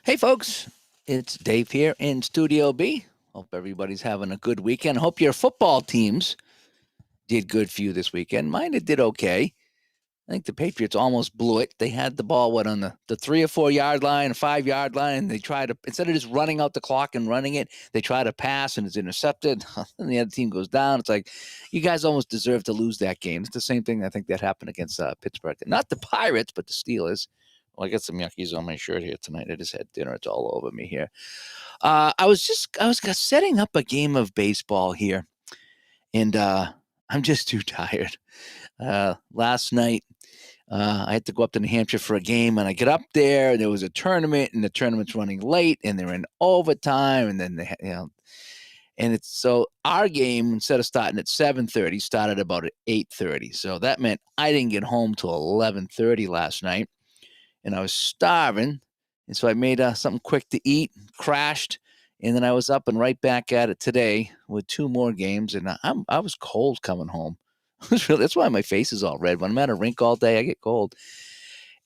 Hey, folks, it's Dave here in Studio B. Hope everybody's having a good weekend. Hope your football teams did good for you this weekend. Mine did okay. I think the Patriots almost blew it. They had the ball, on the 3 or 4 yard line, 5 yard line, and they tried to, instead of just running out the clock and running it, they try to pass and it's intercepted. And the other team goes down. It's like, you guys almost deserve to lose that game. It's the same thing I think that happened against Pittsburgh. Not the Pirates, but the Steelers. Well, I got some yuckies on my shirt here tonight. I just had dinner. It's all over me here. I was setting up a game of baseball here, and I'm just too tired. Last night, I had to go up to New Hampshire for a game, and I get up there, and there was a tournament, and the tournament's running late, and they're in overtime, and then and it's so our game, instead of starting at 7:30, started about at 8:30. So that meant I didn't get home till 11:30 last night, and I was starving, and so I made something quick to eat, crashed, and then I was up and right back at it today with two more games, and I was cold coming home. That's why my face is all red. When I'm at a rink all day, I get cold.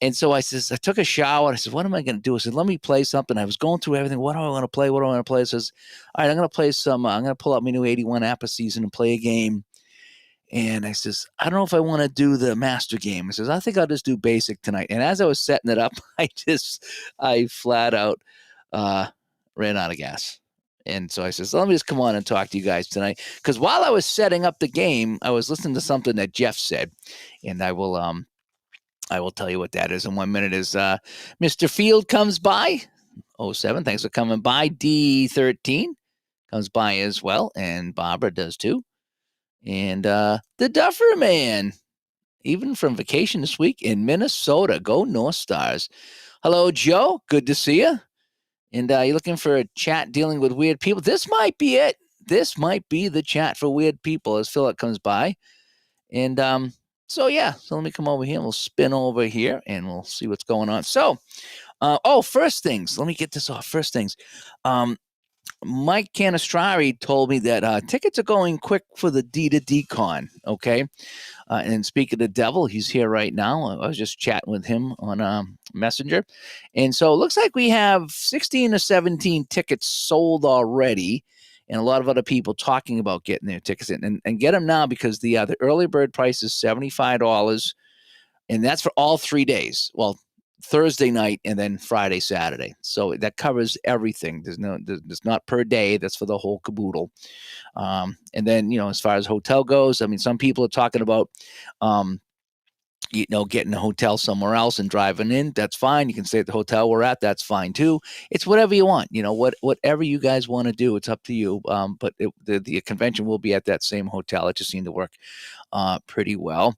And so I took a shower. I said, what am I going to do? I said, let me play something. I was going through everything. What do I want to play? What do I want to play? I says, all right, I'm going to play I'm going to pull out my new 81 Apple season and play a game. And I says, I don't know if I want to do the master game. I says, I think I'll just do basic tonight. And as I was setting it up, I flat out ran out of gas. And so I says, let me just come on and talk to you guys tonight. Because while I was setting up the game, I was listening to something that Jeff said. And I will tell you what that is in 1 minute. Is Mr. Field comes by. 07, thanks for coming by. D13 comes by as well. And Barbara does too. And the Duffer Man, even from vacation this week in Minnesota. Go North Stars. Hello, Joe. Good to see you. And you're looking for a chat dealing with weird people. This might be it. This might be the chat for weird people as Philip comes by. And so let me come over here and we'll spin over here and we'll see what's going on. So, first things. Let me get this off. First things. Mike Canistrari told me that tickets are going quick for the D2D Con, okay? And speak of the devil, he's here right now. I was just chatting with him on Messenger. And so it looks like we have 16 or 17 tickets sold already, and a lot of other people talking about getting their tickets in. And get them now because the early bird price is $75, and that's for all 3 days. Well, Thursday night and then Friday, Saturday. So that covers everything. There's not per day. That's for the whole caboodle. And then, as far as hotel goes, I mean, some people are talking about, getting a hotel somewhere else and driving in. That's fine. You can stay at the hotel we're at. That's fine too. It's whatever you want. Whatever you guys want to do, it's up to you. But the convention will be at that same hotel. It just seemed to work pretty well.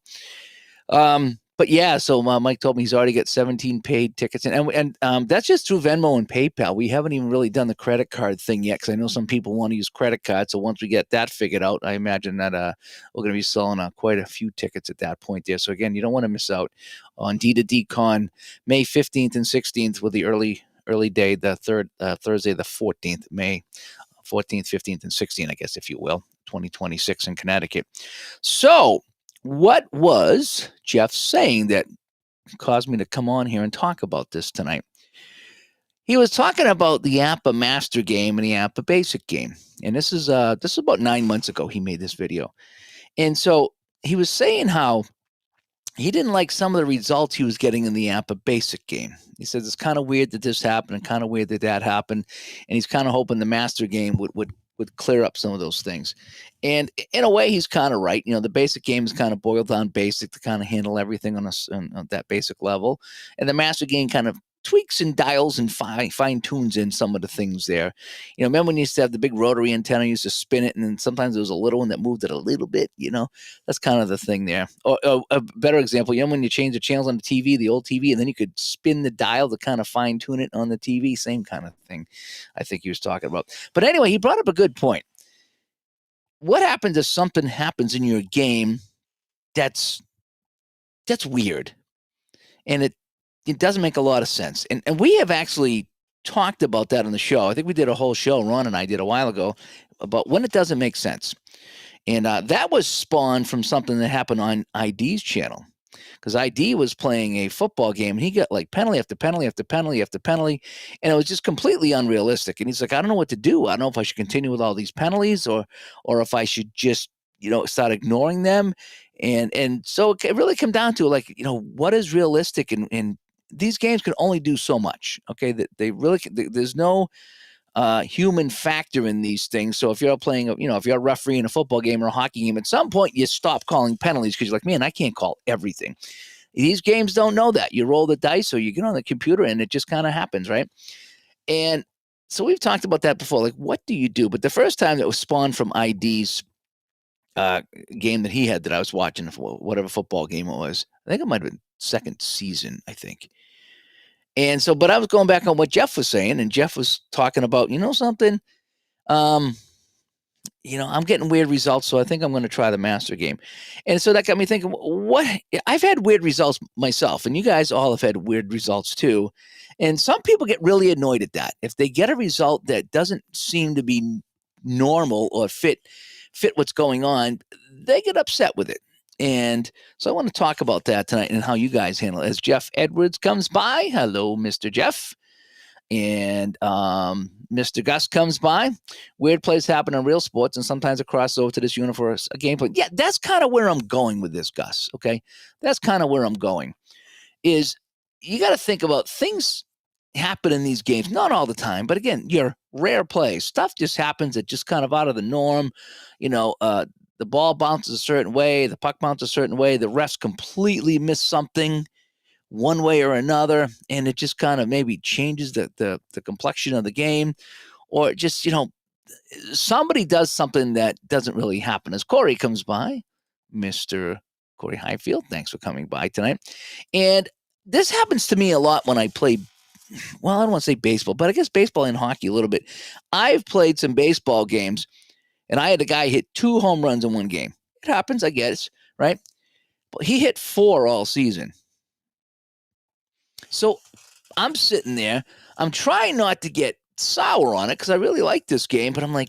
But yeah, so Mike told me he's already got 17 paid tickets, and that's just through Venmo and PayPal. We haven't even really done the credit card thing yet because I know some people want to use credit cards. So once we get that figured out, I imagine that we're going to be selling quite a few tickets at that point there. So again, you don't want to miss out on D2D Con May 15th and 16th with the early day, the third Thursday, the 14th, May 14th, 15th, and 16th, I guess, if you will, 2026 in Connecticut. So what was Jeff saying that caused me to come on here and talk about this tonight? He was talking about the APBA Master game and the APBA Basic game. And this is about 9 months ago he made this video. And so he was saying how he didn't like some of the results he was getting in the APBA Basic game. He says it's kind of weird that this happened and kind of weird that happened. And he's kind of hoping the Master game would clear up some of those things. And in a way, he's kind of right. The basic game is kind of boiled down basic to kind of handle everything on that basic level. And the master game kind of tweaks and dials and fine tunes in some of the things there. Remember when you used to have the big rotary antenna, you used to spin it, and then sometimes there was a little one that moved it a little bit, that's kind of the thing there. Or a better example, when you change the channels on the TV, the old TV, and then you could spin the dial to kind of fine tune it on the TV, same kind of thing I think he was talking about. But anyway, he brought up a good point. What happens if something happens in your game that's weird, and it doesn't make a lot of sense? And we have actually talked about that on the show. I think we did a whole show, Ron and I did a while ago, about when it doesn't make sense. And that was spawned from something that happened on ID's channel. because ID was playing a football game and he got like penalty after penalty after penalty after penalty, and it was just completely unrealistic. And he's like, I don't know what to do. I don't know if I should continue with all these penalties or if I should just start ignoring them. And so it really come down to like what is realistic, and these games can only do so much. Okay, that they really there's no human factor in these things. So if you're playing, if you're a referee in a football game or a hockey game, at some point you stop calling penalties because you're like, man, I can't call everything. These games don't know that. You roll the dice or you get on the computer and it just kind of happens, right? And so we've talked about that before. Like, what do you do? But the first time that was spawned from ID's game that he had that I was watching, whatever football game it was, I think it might have been second season, I think. And so, but I was going back on what Jeff was saying, and Jeff was talking about, something, I'm getting weird results, so I think I'm going to try the master game. And so that got me thinking, what? I've had weird results myself, and you guys all have had weird results too. And some people get really annoyed at that. If they get a result that doesn't seem to be normal or fit what's going on, they get upset with it. And so I want to talk about that tonight and how you guys handle it. As Jeff Edwards comes by, hello, Mr. Jeff. And Mr. Gus comes by. Weird plays happen in real sports, and sometimes it crosses over to this universe a gameplay. Yeah, that's kind of where I'm going with this, Gus. Okay, that's kind of where I'm going. Is you got to think about things happen in these games, not all the time, but again, your rare plays, stuff just happens that just kind of out of the norm. The ball bounces a certain way, the puck bounces a certain way, the refs completely miss something one way or another, and it just kind of maybe changes the complexion of the game, or just somebody does something that doesn't really happen. As Corey comes by, Mr. Corey Highfield, thanks for coming by tonight. And this happens to me a lot when I play, well, I don't want to say baseball, but I guess baseball and hockey a little bit. I've played some baseball games, and I had a guy hit 2 home runs in one game. It happens, I guess, right? But he hit 4 all season. So I'm sitting there. I'm trying not to get sour on it because I really like this game. But I'm like,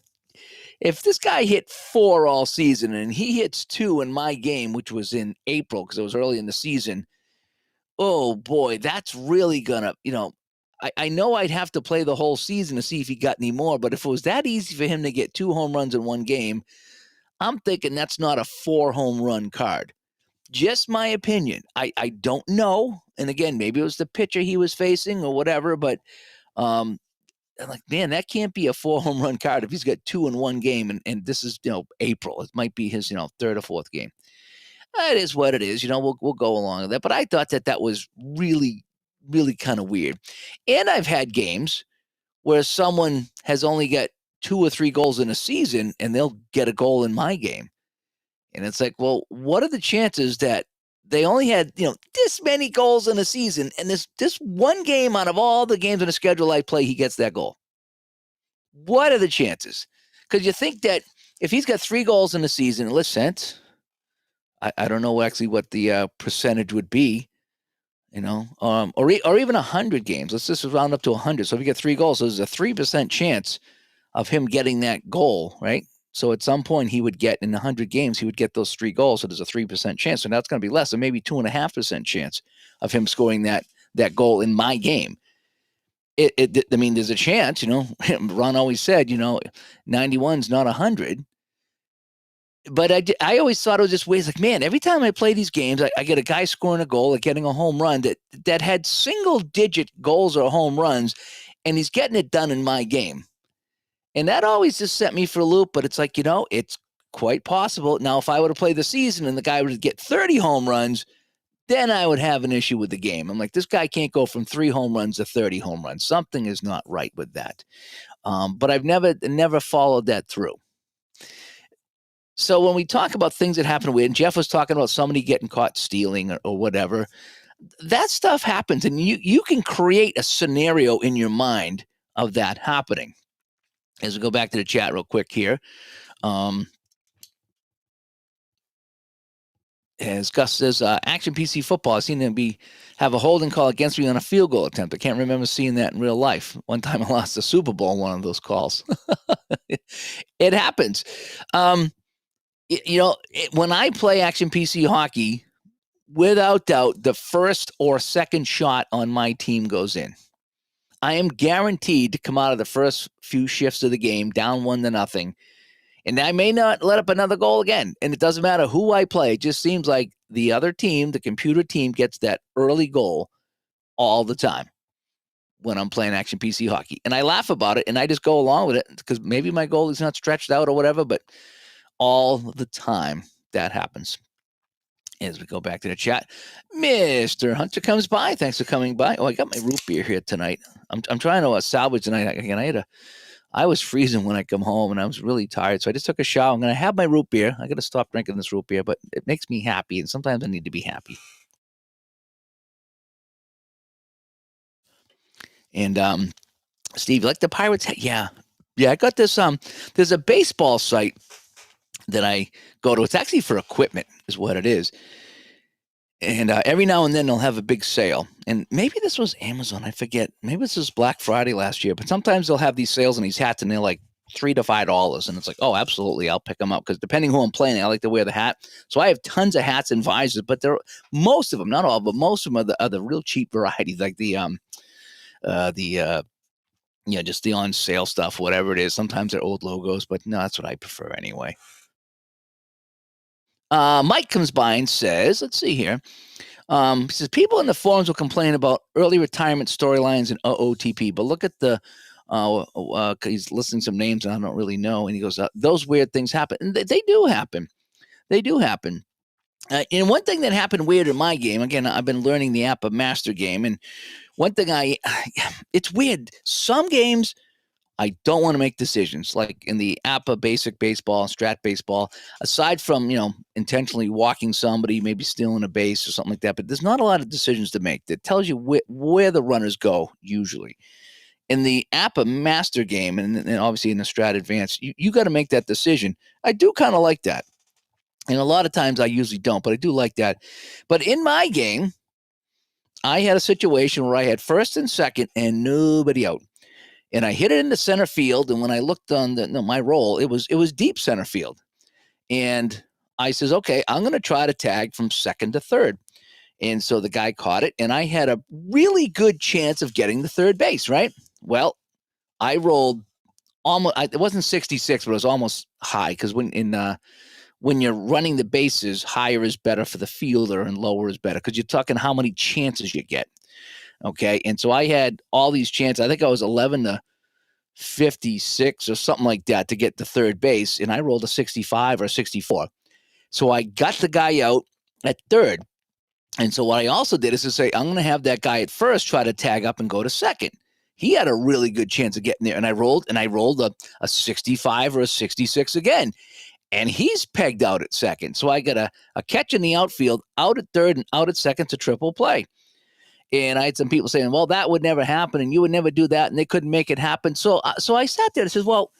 if this guy hit 4 all season and he hits 2 in my game, which was in April because it was early in the season, oh boy, that's really gonna, I know I'd have to play the whole season to see if he got any more. But if it was that easy for him to get 2 home runs in one game, I'm thinking that's not a 4 home run card. Just my opinion. I don't know. And again, maybe it was the pitcher he was facing or whatever, but I'm like, man, that can't be a 4 home run card if he's got 2 in one game. And this is, April. It might be his, 3rd or 4th game. It is what it is. We'll go along with that. But I thought that was really, really kind of weird. And I've had games where someone has only got 2 or 3 goals in a season and they'll get a goal in my game. And it's like, well, what are the chances that they only had, this many goals in a season, and this one game out of all the games on the schedule I play, he gets that goal? What are the chances? Because you think that if he's got 3 goals in a season, listen, I don't know actually what the percentage would be, or even 100 games. Let's just round up to 100. So if you get 3 goals, so there's a 3% chance of him getting that goal, right? So at some point he would get in 100 games, he would get those 3 goals. So there's a 3% chance. So now it's going to be less, so maybe 2.5% chance of him scoring that goal in my game. I mean, there's a chance, Ron always said, 91's not 100. But I always thought it was just ways like, man, every time I play these games, I get a guy scoring a goal, like getting a home run that had single digit goals or home runs, and he's getting it done in my game. And that always just set me for a loop, but it's like, it's quite possible. Now, if I were to play the season and the guy would get 30 home runs, then I would have an issue with the game. I'm like, this guy can't go from 3 home runs to 30 home runs. Something is not right with that. But I've never followed that through. So when we talk about things that happen weird, and Jeff was talking about somebody getting caught stealing or whatever, that stuff happens. And you can create a scenario in your mind of that happening. As we go back to the chat real quick here. As Gus says, Action PC Football, I seen them have a holding call against me on a field goal attempt. I can't remember seeing that in real life. One time I lost the Super Bowl in one of those calls. It happens. When I play Action PC hockey, without doubt, the first or second shot on my team goes in. I am guaranteed to come out of the first few shifts of the game down 1-0. And I may not let up another goal again. And it doesn't matter who I play. It just seems like the other team, the computer team, gets that early goal all the time when I'm playing Action PC hockey. And I laugh about it and I just go along with it because maybe my goalie's not stretched out or whatever, but all the time that happens. As we go back to the chat, Mr. Hunter comes by. Thanks for coming by. Oh, I got my root beer here tonight. I'm trying to salvage tonight. Again, I was freezing when I come home and I was really tired. So I just took a shower. I'm going to have my root beer. I got to stop drinking this root beer, but it makes me happy. And sometimes I need to be happy. And Steve, you like the Pirates? Yeah. I got this. There's a baseball site that I go to. It's actually for equipment is what it is. And every now and then they'll have a big sale. And maybe this was Amazon. I forget. Maybe this was Black Friday last year. But sometimes they'll have these sales on these hats and they're like $3 to $5. And it's like, oh, absolutely. I'll pick them up. Because depending who I'm playing, I like to wear the hat. So I have tons of hats and visors. But most of them, not all, but most of them are the real cheap varieties. Like just the on sale stuff, whatever it is. Sometimes they're old logos. But no, that's what I prefer anyway. Mike comes by and says, let's see here. He says, people in the forums will complain about early retirement storylines and OOTP, but look at he's listing some names and I don't really know. And he goes, those weird things happen. And they do happen. They do happen. And one thing that happened weird in my game, again, I've been learning the APBA Master game. And one thing it's weird. Some games, I don't want to make decisions like in the APBA Basic Baseball, Strat Baseball, aside from, intentionally walking somebody, maybe stealing a base or something like that. But there's not a lot of decisions to make that tells you where the runners go usually. In the APBA Master game, and obviously in the Strat Advanced, you got to make that decision. I do kind of like that. And a lot of times I usually don't, but I do like that. But in my game, I had a situation where I had first and second and nobody out. And I hit it into center field. And when I looked on my roll, it was deep center field. And I says, okay, I'm going to try to tag from second to third. And so the guy caught it. And I had a really good chance of getting the third base, right? Well, I rolled almost, it wasn't 66, but it was almost high. Because when you're running the bases, higher is better for the fielder and lower is better. Because you're talking how many chances you get. Okay. And so I had all these chances. I think I was 11 to 56 or something like that to get the third base. And I rolled a 65 or 64. So I got the guy out at third. And so what I also did is to say, I'm going to have that guy at first try to tag up and go to second. He had a really good chance of getting there. And I rolled a 65 or a 66 again. And he's pegged out at second. So I got a catch in the outfield, out at third and out at second to triple play. And I had some people saying, well, that would never happen and you would never do that. And they couldn't make it happen. So I sat there and says, well,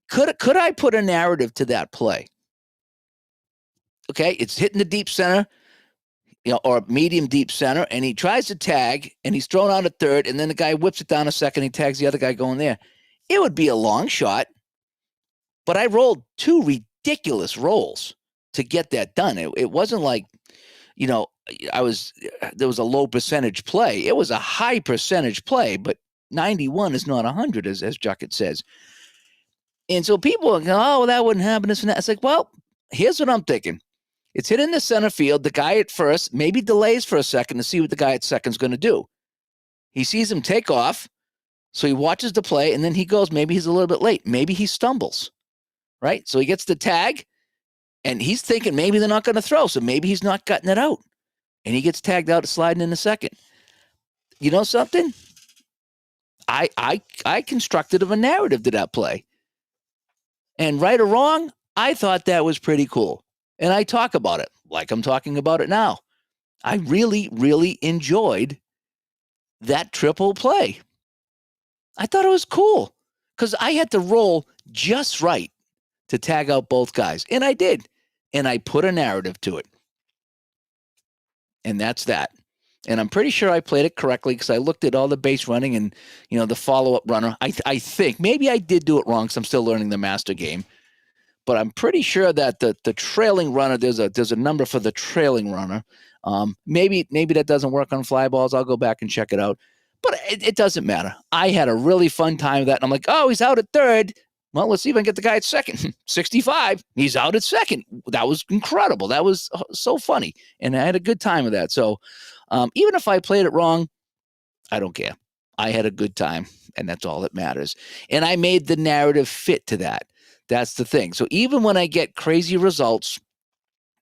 could I put a narrative to that play? Okay. It's hitting the deep center, or medium deep center. And he tries to tag and he's thrown out at third. And then the guy whips it down a second. He tags the other guy going there. It would be a long shot. But I rolled two ridiculous rolls to get that done. It wasn't like, there was a low percentage play. It was a high percentage play, but 91 is not 100, as Juckett says. And so people go, oh, that wouldn't happen. This and that. It's like, well, here's what I'm thinking. It's hit in the center field. The guy at first maybe delays for a second to see what the guy at second is going to do. He sees him take off, so he watches the play, and then he goes, maybe he's a little bit late. Maybe he stumbles, right? So he gets the tag, and he's thinking maybe they're not going to throw, so maybe he's not cutting it out. And he gets tagged out sliding in a second. You know something? I constructed a narrative to that play. And right or wrong, I thought that was pretty cool. And I talk about it like I'm talking about it now. I really, really enjoyed that triple play. I thought it was cool because I had to roll just right to tag out both guys. And I did. And I put a narrative to it. And that's that. And I'm pretty sure I played it correctly because I looked at all the base running and, the follow-up runner. I think maybe I did do it wrong because I'm still learning the master game. but I'm pretty sure that the trailing runner, there's a number for the trailing runner. Maybe that doesn't work on fly balls. I'll go back and check it out. But it doesn't matter. I had a really fun time with that. And I'm like, oh, he's out at third. Well, let's see if I can get the guy at second. 65. He's out at second. That was incredible. That was so funny. And I had a good time with that. So even if I played it wrong, I don't care. I had a good time, and that's all that matters. And I made the narrative fit to that. That's the thing. So even when I get crazy results,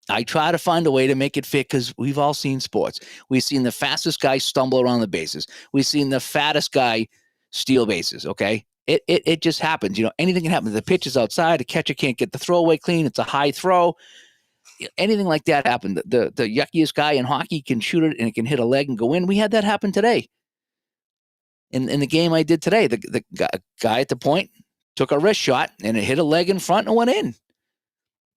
I try to find a way to make it fit because we've all seen sports. We've seen the fastest guy stumble around the bases. We've seen the fattest guy steal bases, okay? It just happens. Anything can happen. The pitch is outside. The catcher can't get the throwaway clean. It's a high throw. Anything like that happened. The yuckiest guy in hockey can shoot it and it can hit a leg and go in. We had that happen today. In the game I did today, the guy at the point took a wrist shot and it hit a leg in front and went in.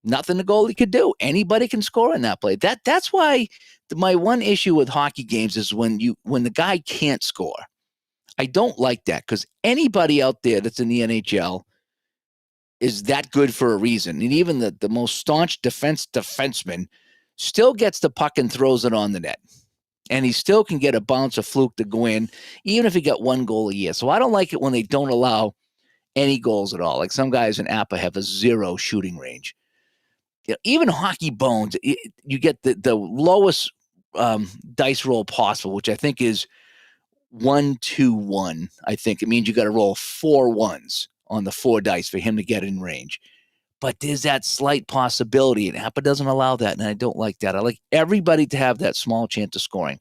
Nothing the goalie could do. Anybody can score in that play. That's why my one issue with hockey games is when the guy can't score. I don't like that because anybody out there that's in the NHL is that good for a reason. And even the most staunch defenseman still gets the puck and throws it on the net. And he still can get a bounce, a fluke to go in, even if he got one goal a year. So I don't like it when they don't allow any goals at all. Like some guys in APA have a 0 shooting range. Even Hockey Bones, you get the lowest dice roll possible, which I think is 1-2-1. I think it means you got to roll 4 ones on the 4 dice for him to get in range. But there's that slight possibility, and APA doesn't allow that, and I don't like that. I like everybody to have that small chance of scoring.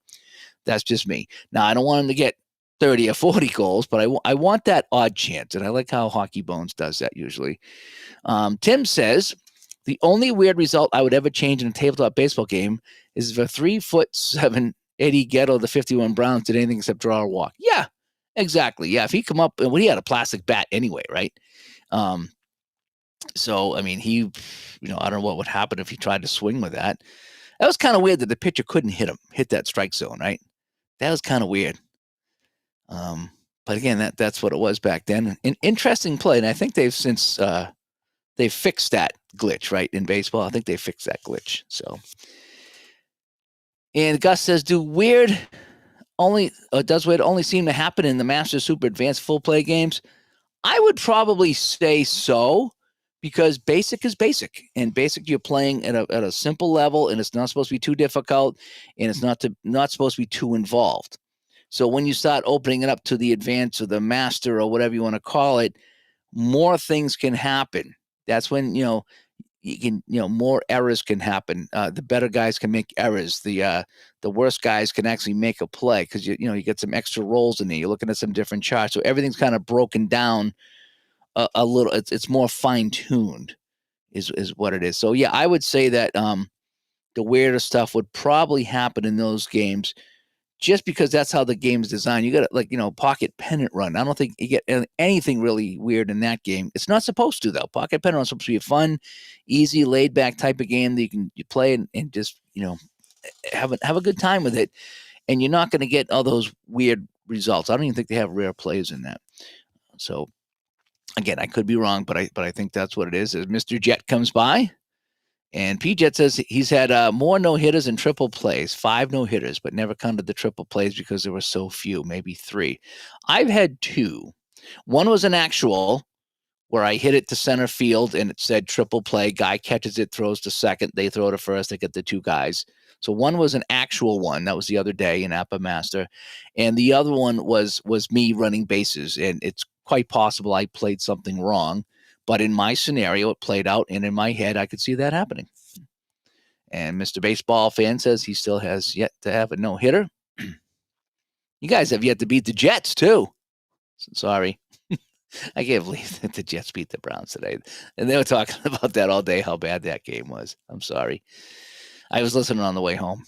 That's just me. Now, I don't want him to get 30 or 40 goals, but I want that odd chance, and I like how Hockey Bones does that usually. Tim says, the only weird result I would ever change in a tabletop baseball game is if a 3'7" Eddie Ghetto, the 51 Browns, did anything except draw or walk. Yeah, exactly. Yeah, if he come up, well, he had a plastic bat anyway, right? So, I mean, I don't know what would happen if he tried to swing with that. That was kind of weird that the pitcher couldn't hit that strike zone, right? That was kind of weird. But again, that's what it was back then. An interesting play, and I think they've since they fixed that glitch, right, in baseball. I think they fixed that glitch. So, and Gus says, does weird only seem to happen in the Master Super Advanced full play games? I would probably say so, because basic is basic, and basic you're playing at a simple level, and it's not supposed to be too difficult, and it's not supposed to be too involved. So when you start opening it up to the advanced or the master or whatever you want to call it, more things can happen. That's when more errors can happen. The better guys can make errors. The worst guys can actually make a play because you get some extra rolls in there. You're looking at some different charts, so everything's kind of broken down a little. It's more fine tuned, is what it is. So yeah, I would say that the weirder stuff would probably happen in those games, just because that's how the game is designed. You got to pocket pennant run. I don't think you get anything really weird in that game. It's not supposed to, though. Pocket pennant run is supposed to be a fun, easy, laid back type of game that you play and just have a good time with it. And you're not going to get all those weird results. I don't even think they have rare plays in that. So again, I could be wrong, but I think that's what it is. As Mr. Jet comes by. And P-Jet says he's had more no-hitters and triple plays, 5 no-hitters, but never counted the triple plays because there were so few, maybe 3. I've had 2. One was an actual where I hit it to center field and it said triple play. Guy catches it, throws to second. They throw to first. They get the 2 guys. So one was an actual one. That was the other day in APA Master. And the other one was me running bases. And it's quite possible I played something wrong. But in my scenario, it played out, and in my head, I could see that happening. And Mr. Baseball Fan says he still has yet to have a no-hitter. You guys have yet to beat the Jets, too. Sorry. I can't believe that the Jets beat the Browns today. And they were talking about that all day, how bad that game was. I'm sorry. I was listening on the way home.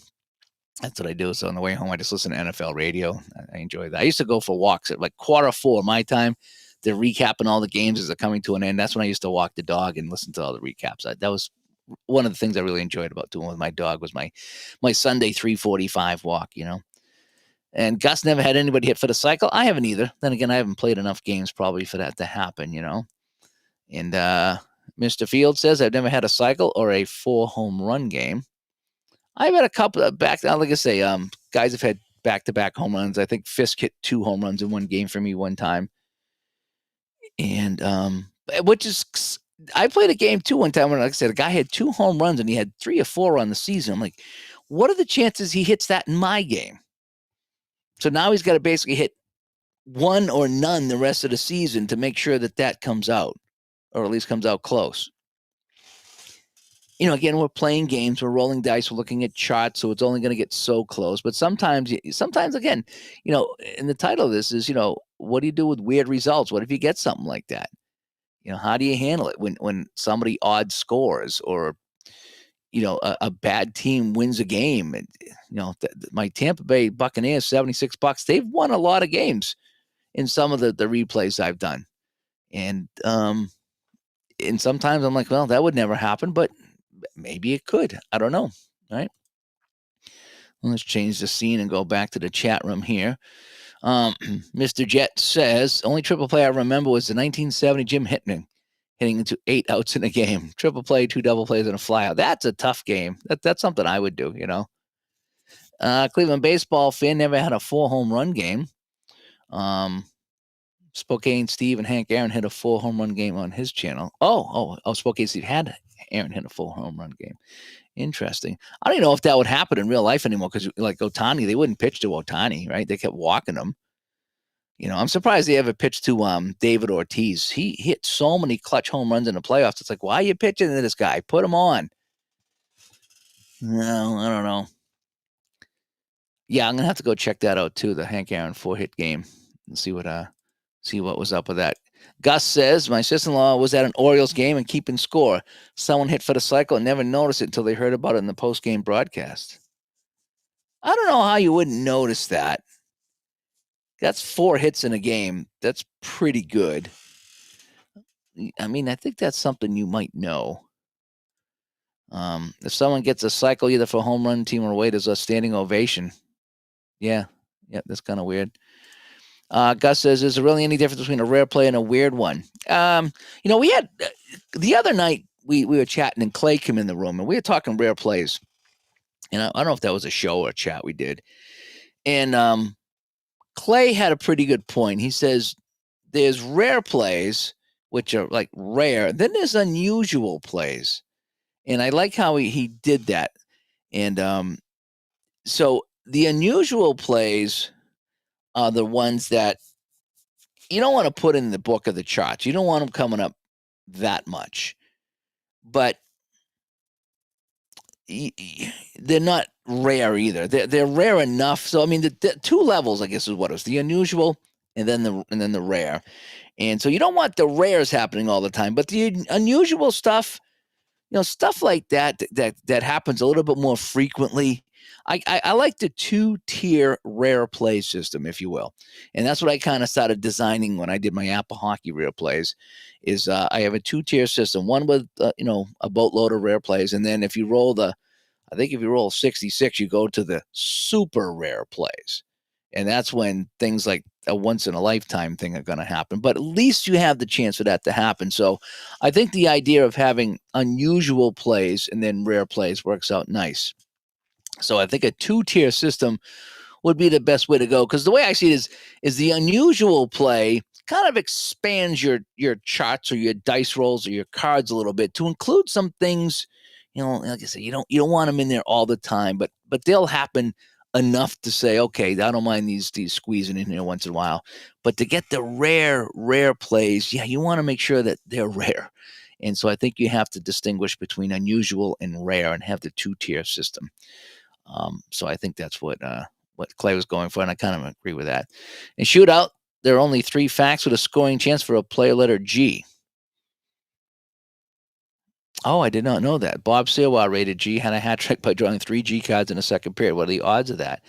That's what I do. So on the way home, I just listen to NFL radio. I enjoy that. I used to go for walks at like 3:45 my time. They're recapping all the games as they're coming to an end. That's when I used to walk the dog and listen to all the recaps. That was one of the things I really enjoyed about doing with my dog was my Sunday 3:45 walk, And Gus never had anybody hit for the cycle. I haven't either. Then again, I haven't played enough games probably for that to happen, And Mr. Field says, I've never had a cycle or a 4 home run game. I've had a couple of like I say, guys have had back-to-back home runs. I think Fisk hit 2 home runs in one game for me one time. And which is, I played a game too one time when, like I said, a guy had 2 home runs and he had 3 or 4 on the season. I'm like, what are the chances he hits that in my game? So now he's got to basically hit 1 or none the rest of the season to make sure that comes out, or at least comes out close. Again, we're playing games, we're rolling dice, we're looking at charts, so it's only going to get so close. But sometimes again, and the title of this is, what do you do with weird results? What if you get something like that? How do you handle it when somebody odd scores, or a bad team wins a game? And my Tampa Bay Buccaneers, $76, they've won a lot of games in some of the replays I've done, and sometimes I'm like, well, that would never happen, but maybe it could. I don't know. Right? Let's change the scene and go back to the chat room here. Mr. Jet says, only triple play I remember was the 1970 Jim Hitman hitting into 8 outs in a game. Triple play, 2 double plays, and a flyout. That's a tough game. That's something I would do, Cleveland baseball fan, never had a 4 home run game. Spokane Steve and Hank Aaron hit a 4 home run game on his channel. Oh, Spokane Steve had Aaron hit a 4 home run game. Interesting. I don't even know if that would happen in real life anymore, because like Ohtani, they wouldn't pitch to Ohtani, right? They kept walking him. I'm surprised they ever pitched to David Ortiz. He hit so many clutch home runs in the playoffs. It's like, why are you pitching to this guy? Put him on. No, I don't know. Yeah, I'm gonna have to go check that out too. The Hank Aaron 4-hit game, and see what was up with that. Gus says, my sister-in-law was at an Orioles game and keeping score. Someone hit for the cycle and never noticed it until they heard about it in the post-game broadcast. I don't know how you wouldn't notice that. That's 4 hits in a game. That's pretty good. I mean, I think that's something you might know. If someone gets a cycle either for home run team or away, there's a standing ovation. Yeah, that's kind of weird. Gus says, is there really any difference between a rare play and a weird one? We had the other night, we were chatting and Clay came in the room and we were talking rare plays. And I don't know if that was a show or a chat we did. And Clay had a pretty good point. He says there's rare plays, which are like rare. Then there's unusual plays. And I like how he did that. And so the unusual plays are the ones that you don't want to put in the book of the charts. You don't want them coming up that much. But they're not rare either. They're rare enough. So I mean, the 2 levels, I guess, is what it was: the unusual and then the rare. And so you don't want the rares happening all the time, but the unusual stuff, stuff like that happens a little bit more frequently. I like the 2-tier rare play system, if you will. And that's what I kind of started designing when I did my Apple Hockey rare plays, is I have a 2-tier system, one with, a boatload of rare plays. And then if you roll 66, you go to the super rare plays. And that's when things like a once in a lifetime thing are going to happen. But at least you have the chance for that to happen. So I think the idea of having unusual plays and then rare plays works out nice. So I think a 2-tier system would be the best way to go, because the way I see it is the unusual play kind of expands your charts or your dice rolls or your cards a little bit to include some things. Like I said, you don't want them in there all the time, but they'll happen enough to say, okay, I don't mind these squeezing in here once in a while. But to get the rare plays, you want to make sure that they're rare. And so I think you have to distinguish between unusual and rare and have the 2-tier system. So I think that's what Clay was going for, and I kind of agree with that. In shootout, there are only 3 facts with a scoring chance for a player letter G. Oh, I did not know that. Bob Sirwa rated G, had a hat trick by drawing 3 G cards in the second period. What are the odds of that?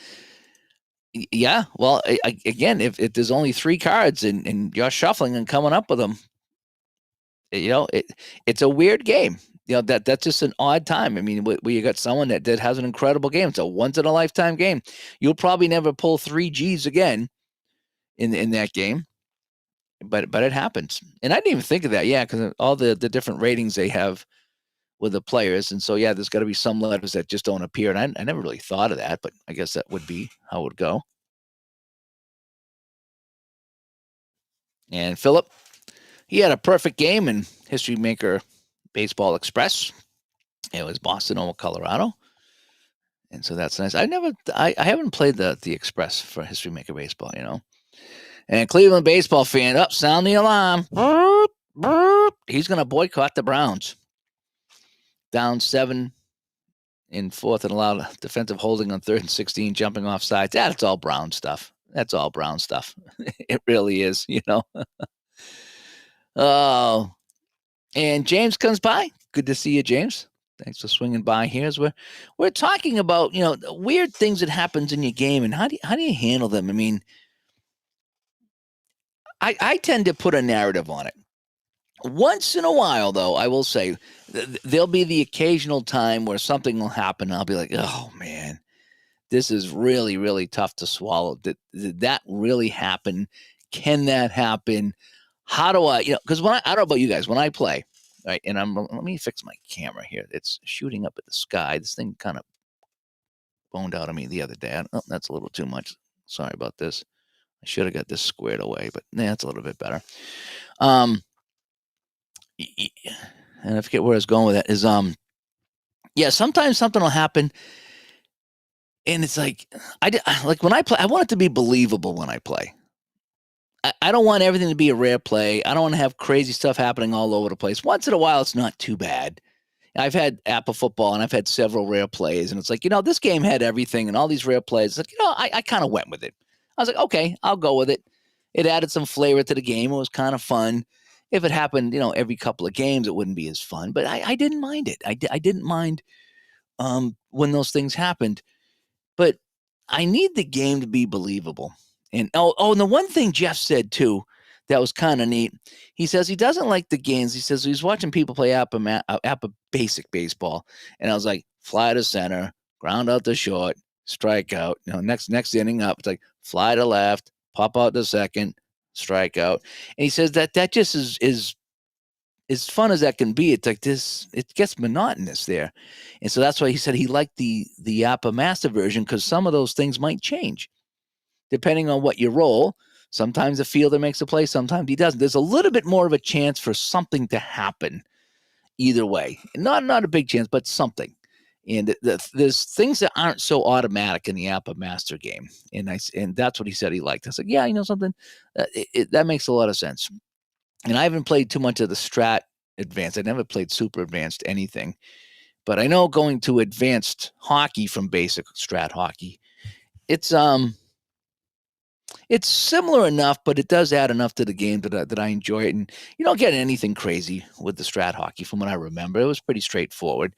Yeah, well, again, if there's only 3 cards and you're shuffling and coming up with them, it's a weird game. That's just an odd time. I mean, where you got someone that has an incredible game. It's a once in a lifetime game. You'll probably never pull 3 Gs again in that game. but it happens, and I didn't even think of that. Yeah, because all the different ratings they have with the players, and so yeah, there's got to be some letters that just don't appear, and I never really thought of that, but I guess that would be how it would go. And Philip, he had a perfect game in History Maker Baseball Express. It was Boston over Colorado, and so that's nice. I haven't played the Express for History Maker Baseball, And Cleveland baseball fan, up, sound the alarm. Burp, burp. He's going to boycott the Browns. Down 7 in fourth and allowed defensive holding on 3rd and 16, jumping off sides. That's all Brown stuff. That's all Brown stuff. It really is. Oh, and James comes by. Good to see you, James. Thanks for swinging by here. As we're talking about weird things that happens in your game and how do you handle them? I mean, I tend to put a narrative on it. Once in a while, though, I will say there'll be the occasional time where something will happen. I'll be like, oh man, this is really, really tough to swallow. Did that really happen? Can that happen? How do because I don't know about you guys, when I play, right, and let me fix my camera here. It's shooting up at the sky. This thing kind of boned out on me the other day. Oh, that's a little too much. Sorry about this. I should have got this squared away, but that's a little bit better. Um, and I forget where I was going with that. Yeah, sometimes something will happen, and it's like like when I play, I want it to be believable when I play. I don't want everything to be a rare play. I don't want to have crazy stuff happening all over the place. Once in a while, it's not too bad. I've had Apple football and I've had several rare plays, and it's like, this game had everything and all these rare plays. It's like, I kind of went with it. I was like, okay, I'll go with it. It added some flavor to the game. It was kind of fun. If it happened, every couple of games, it wouldn't be as fun, but I didn't mind it. I didn't mind when those things happened, but I need the game to be believable. And and the one thing Jeff said too that was kind of neat. He says he doesn't like the games. He says he's watching people play Appa basic baseball, and I was like, fly to center, ground out to short, strike out. Next inning up, it's like fly to left, pop out to second, strike out. And he says that just is as fun as that can be. It's like this. It gets monotonous there, and so that's why he said he liked the Appa Master version, because some of those things might change depending on what you roll. Sometimes the fielder makes a play, sometimes he doesn't. There's a little bit more of a chance for something to happen either way. Not a big chance, but something. And there's things that aren't so automatic in the Appa Master game, and that's what he said he liked. I was like, yeah, something that makes a lot of sense. And I haven't played too much of the Strat Advanced. I never played Super Advanced anything, but I know going to Advanced Hockey from Basic Strat Hockey, it's similar enough, but it does add enough to the game that I enjoy it. And you don't get anything crazy with the Strat Hockey from what I remember. It was pretty straightforward.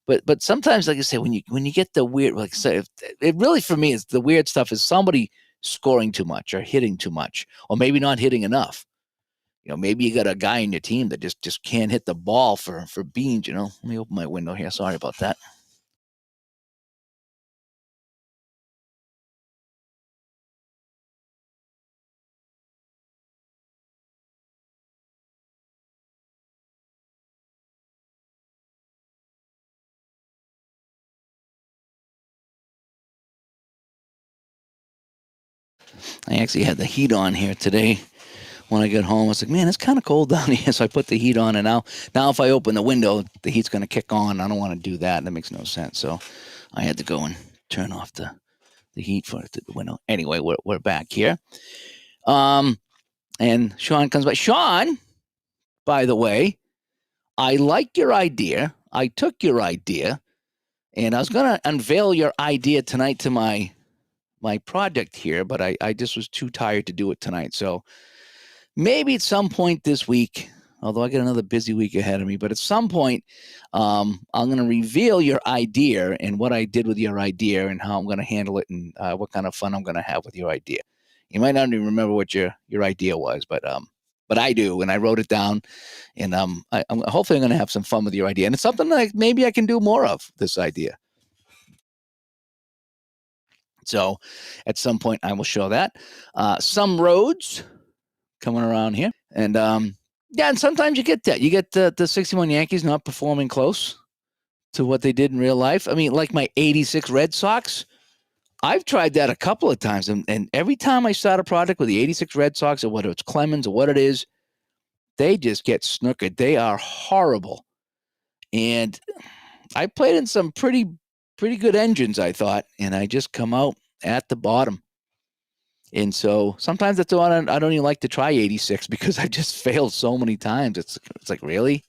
But sometimes, like I say, when you get the weird, like I say, it really for me is the weird stuff is somebody scoring too much or hitting too much, or maybe not hitting enough. Maybe you got a guy in your team that just can't hit the ball for beans. Let me open my window here. Sorry about that. I actually had the heat on here today when I got home. I was like, man, it's kind of cold down here. So I put the heat on, and now if I open the window, the heat's going to kick on. I don't want to do that. That makes no sense. So I had to go and turn off the heat for the window. Anyway, we're back here. And Sean comes by. Sean, by the way, I like your idea. I took your idea, and I was going to unveil your idea tonight to my project here, but I just was too tired to do it tonight. So maybe at some point this week, although I got another busy week ahead of me, but at some point, I'm going to reveal your idea and what I did with your idea and how I'm going to handle it and what kind of fun I'm going to have with your idea. You might not even remember what your idea was, but I do, and I wrote it down, and I'm hopefully I'm going to have some fun with your idea, and it's something like maybe I can do more of this idea. So, at some point, I will show that. Some roads coming around here. And yeah, and sometimes you get that. You get the 61 Yankees not performing close to what they did in real life. I mean, like my 86 Red Sox, I've tried that a couple of times. And every time I start a project with the 86 Red Sox, or whether it's Clemens or what it is, they just get snookered. They are horrible. And I played in some pretty good engines, I thought, and I just come out at the bottom. And so sometimes that's why I don't even like to try 86 because I just failed so many times. It's like, really?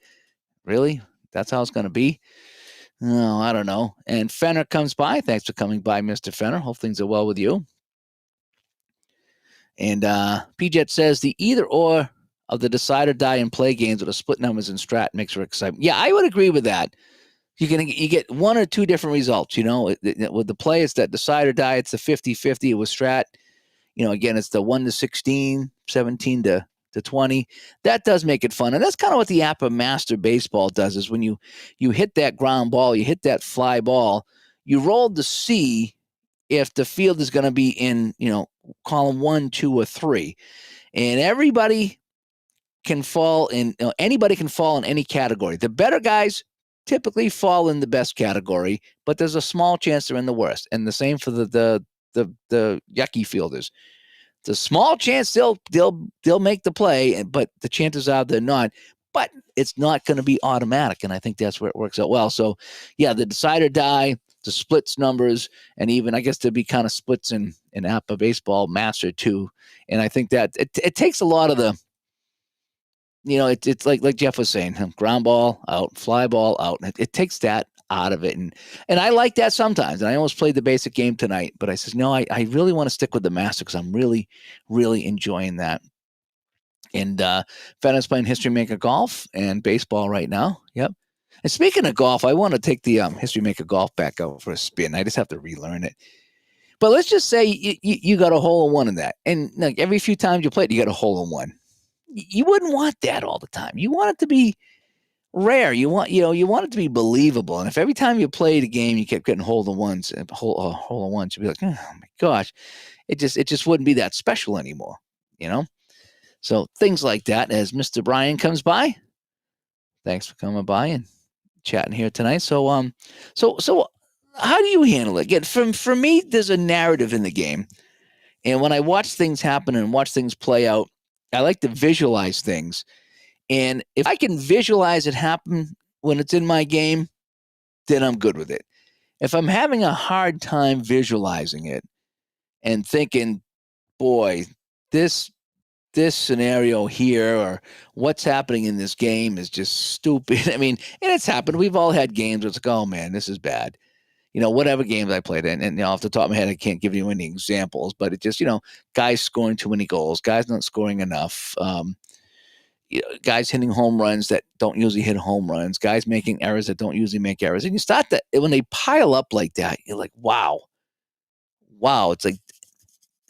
That's how it's going to be? No, I don't know. And Fenner comes by. Thanks for coming by, Mr. Fenner. Hope things are well with you. And PJet says the either or of the decide or die in play games with a split numbers and strat makes for excitement. Yeah, I would agree with that. You get one or two different results. With the play, it's that decide or die. It's the 50-50. With strat, again, it's the 1 to 16, 17 to 20. That does make it fun. And that's kind of what the APBA Master Baseball does, is when you hit that ground ball, you hit that fly ball, you roll to see if the field is going to be in, column 1, 2, or 3. And everybody can fall in, anybody can fall in any category. The better guys typically fall in the best category, but there's a small chance they're in the worst. And the same for the yucky fielders. The small chance they'll make the play, but the chances are they're not. But it's not going to be automatic, and I think that's where it works out well. So, yeah, the decide or die, the splits numbers, and even I guess there'd be kind of splits in APBA Baseball Master too. And I think that it takes a lot of the, it's like Jeff was saying, ground ball out, fly ball out. It takes that out of it. And I like that sometimes. And I almost played the basic game tonight, but I says, no, I really want to stick with the master because I'm really, really enjoying that. And Fenner's playing History Maker Golf and baseball right now. Yep. And speaking of golf, I want to take the History Maker Golf back out for a spin. I just have to relearn it. But let's just say you got a hole in one in that. And like every few times you play it, you got a hole in one. You wouldn't want that all the time. You want it to be rare. You want it to be believable. And if every time you played a game you kept getting hole in ones, you'd be like, oh my gosh, it just wouldn't be that special anymore. So things like that. As Mr. Brian comes by, thanks for coming by and chatting here tonight. So how do you handle it? Again, for me, there's a narrative in the game, and when I watch things happen and watch things play out, I like to visualize things. And if I can visualize it happen when it's in my game, then I'm good with it. If I'm having a hard time visualizing it and thinking, boy, this scenario here or what's happening in this game is just stupid. I mean, and it's happened. We've all had games where it's like, oh man, this is bad. Whatever games I played in, and off the top of my head, I can't give you any examples, but it just, guys scoring too many goals, guys not scoring enough, guys hitting home runs that don't usually hit home runs, guys making errors that don't usually make errors. And you start that when they pile up like that, you're like, wow. It's like,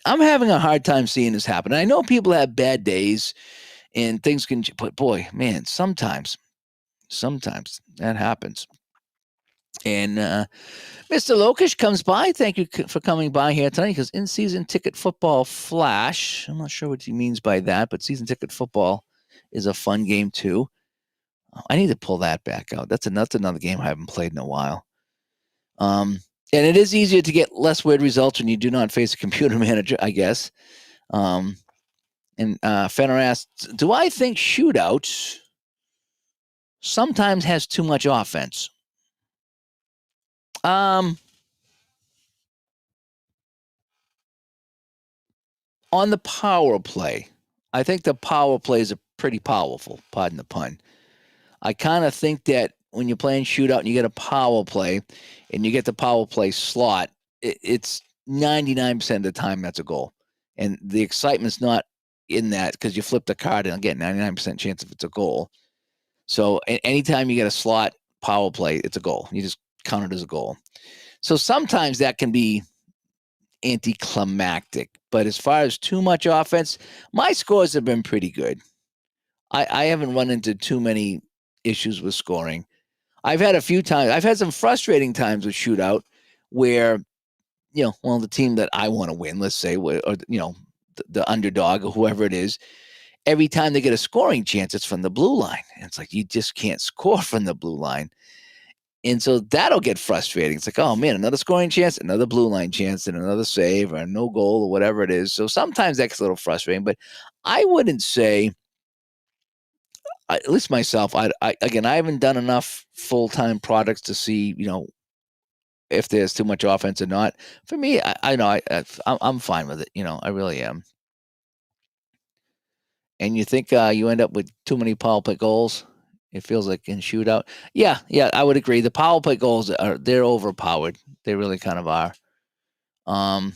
I'm having a hard time seeing this happen. And I know people have bad days and things can, but boy, man, sometimes that happens. And Mr. Lokish comes by. Thank you for coming by here tonight because in-season ticket football flash. I'm not sure what he means by that, but season ticket football is a fun game too. I need to pull that back out. That's another game I haven't played in a while. And it is easier to get less weird results when you do not face a computer manager, I guess. And Fenner asked, do I think shootouts sometimes has too much offense? On the power play, I think the power plays are pretty powerful, pardon the pun. I kind of think that when you're playing shootout and you get a power play and you get the power play slot, it's 99% of the time that's a goal. And the excitement's not in that because you flip the card and again, 99% chance if it's a goal. So anytime you get a slot power play, it's a goal. You just count it as a goal. So sometimes that can be anticlimactic. But as far as too much offense, my scores have been pretty good. I haven't run into too many issues with scoring. I've had a few times. I've had some frustrating times with shootout where, the team that I want to win, let's say, or the underdog or whoever it is, every time they get a scoring chance, it's from the blue line. And it's like, you just can't score from the blue line. And so that'll get frustrating. It's like, oh man, another scoring chance, another blue line chance, and another save or no goal or whatever it is. So sometimes that's a little frustrating, but I wouldn't say, at least myself, again, I haven't done enough full-time products to see, if there's too much offense or not. For me, I know I'm fine with it. I really am. And you think you end up with too many power play goals? It feels like in shootout. Yeah, I would agree. The power play goals they're overpowered. They really kind of are. And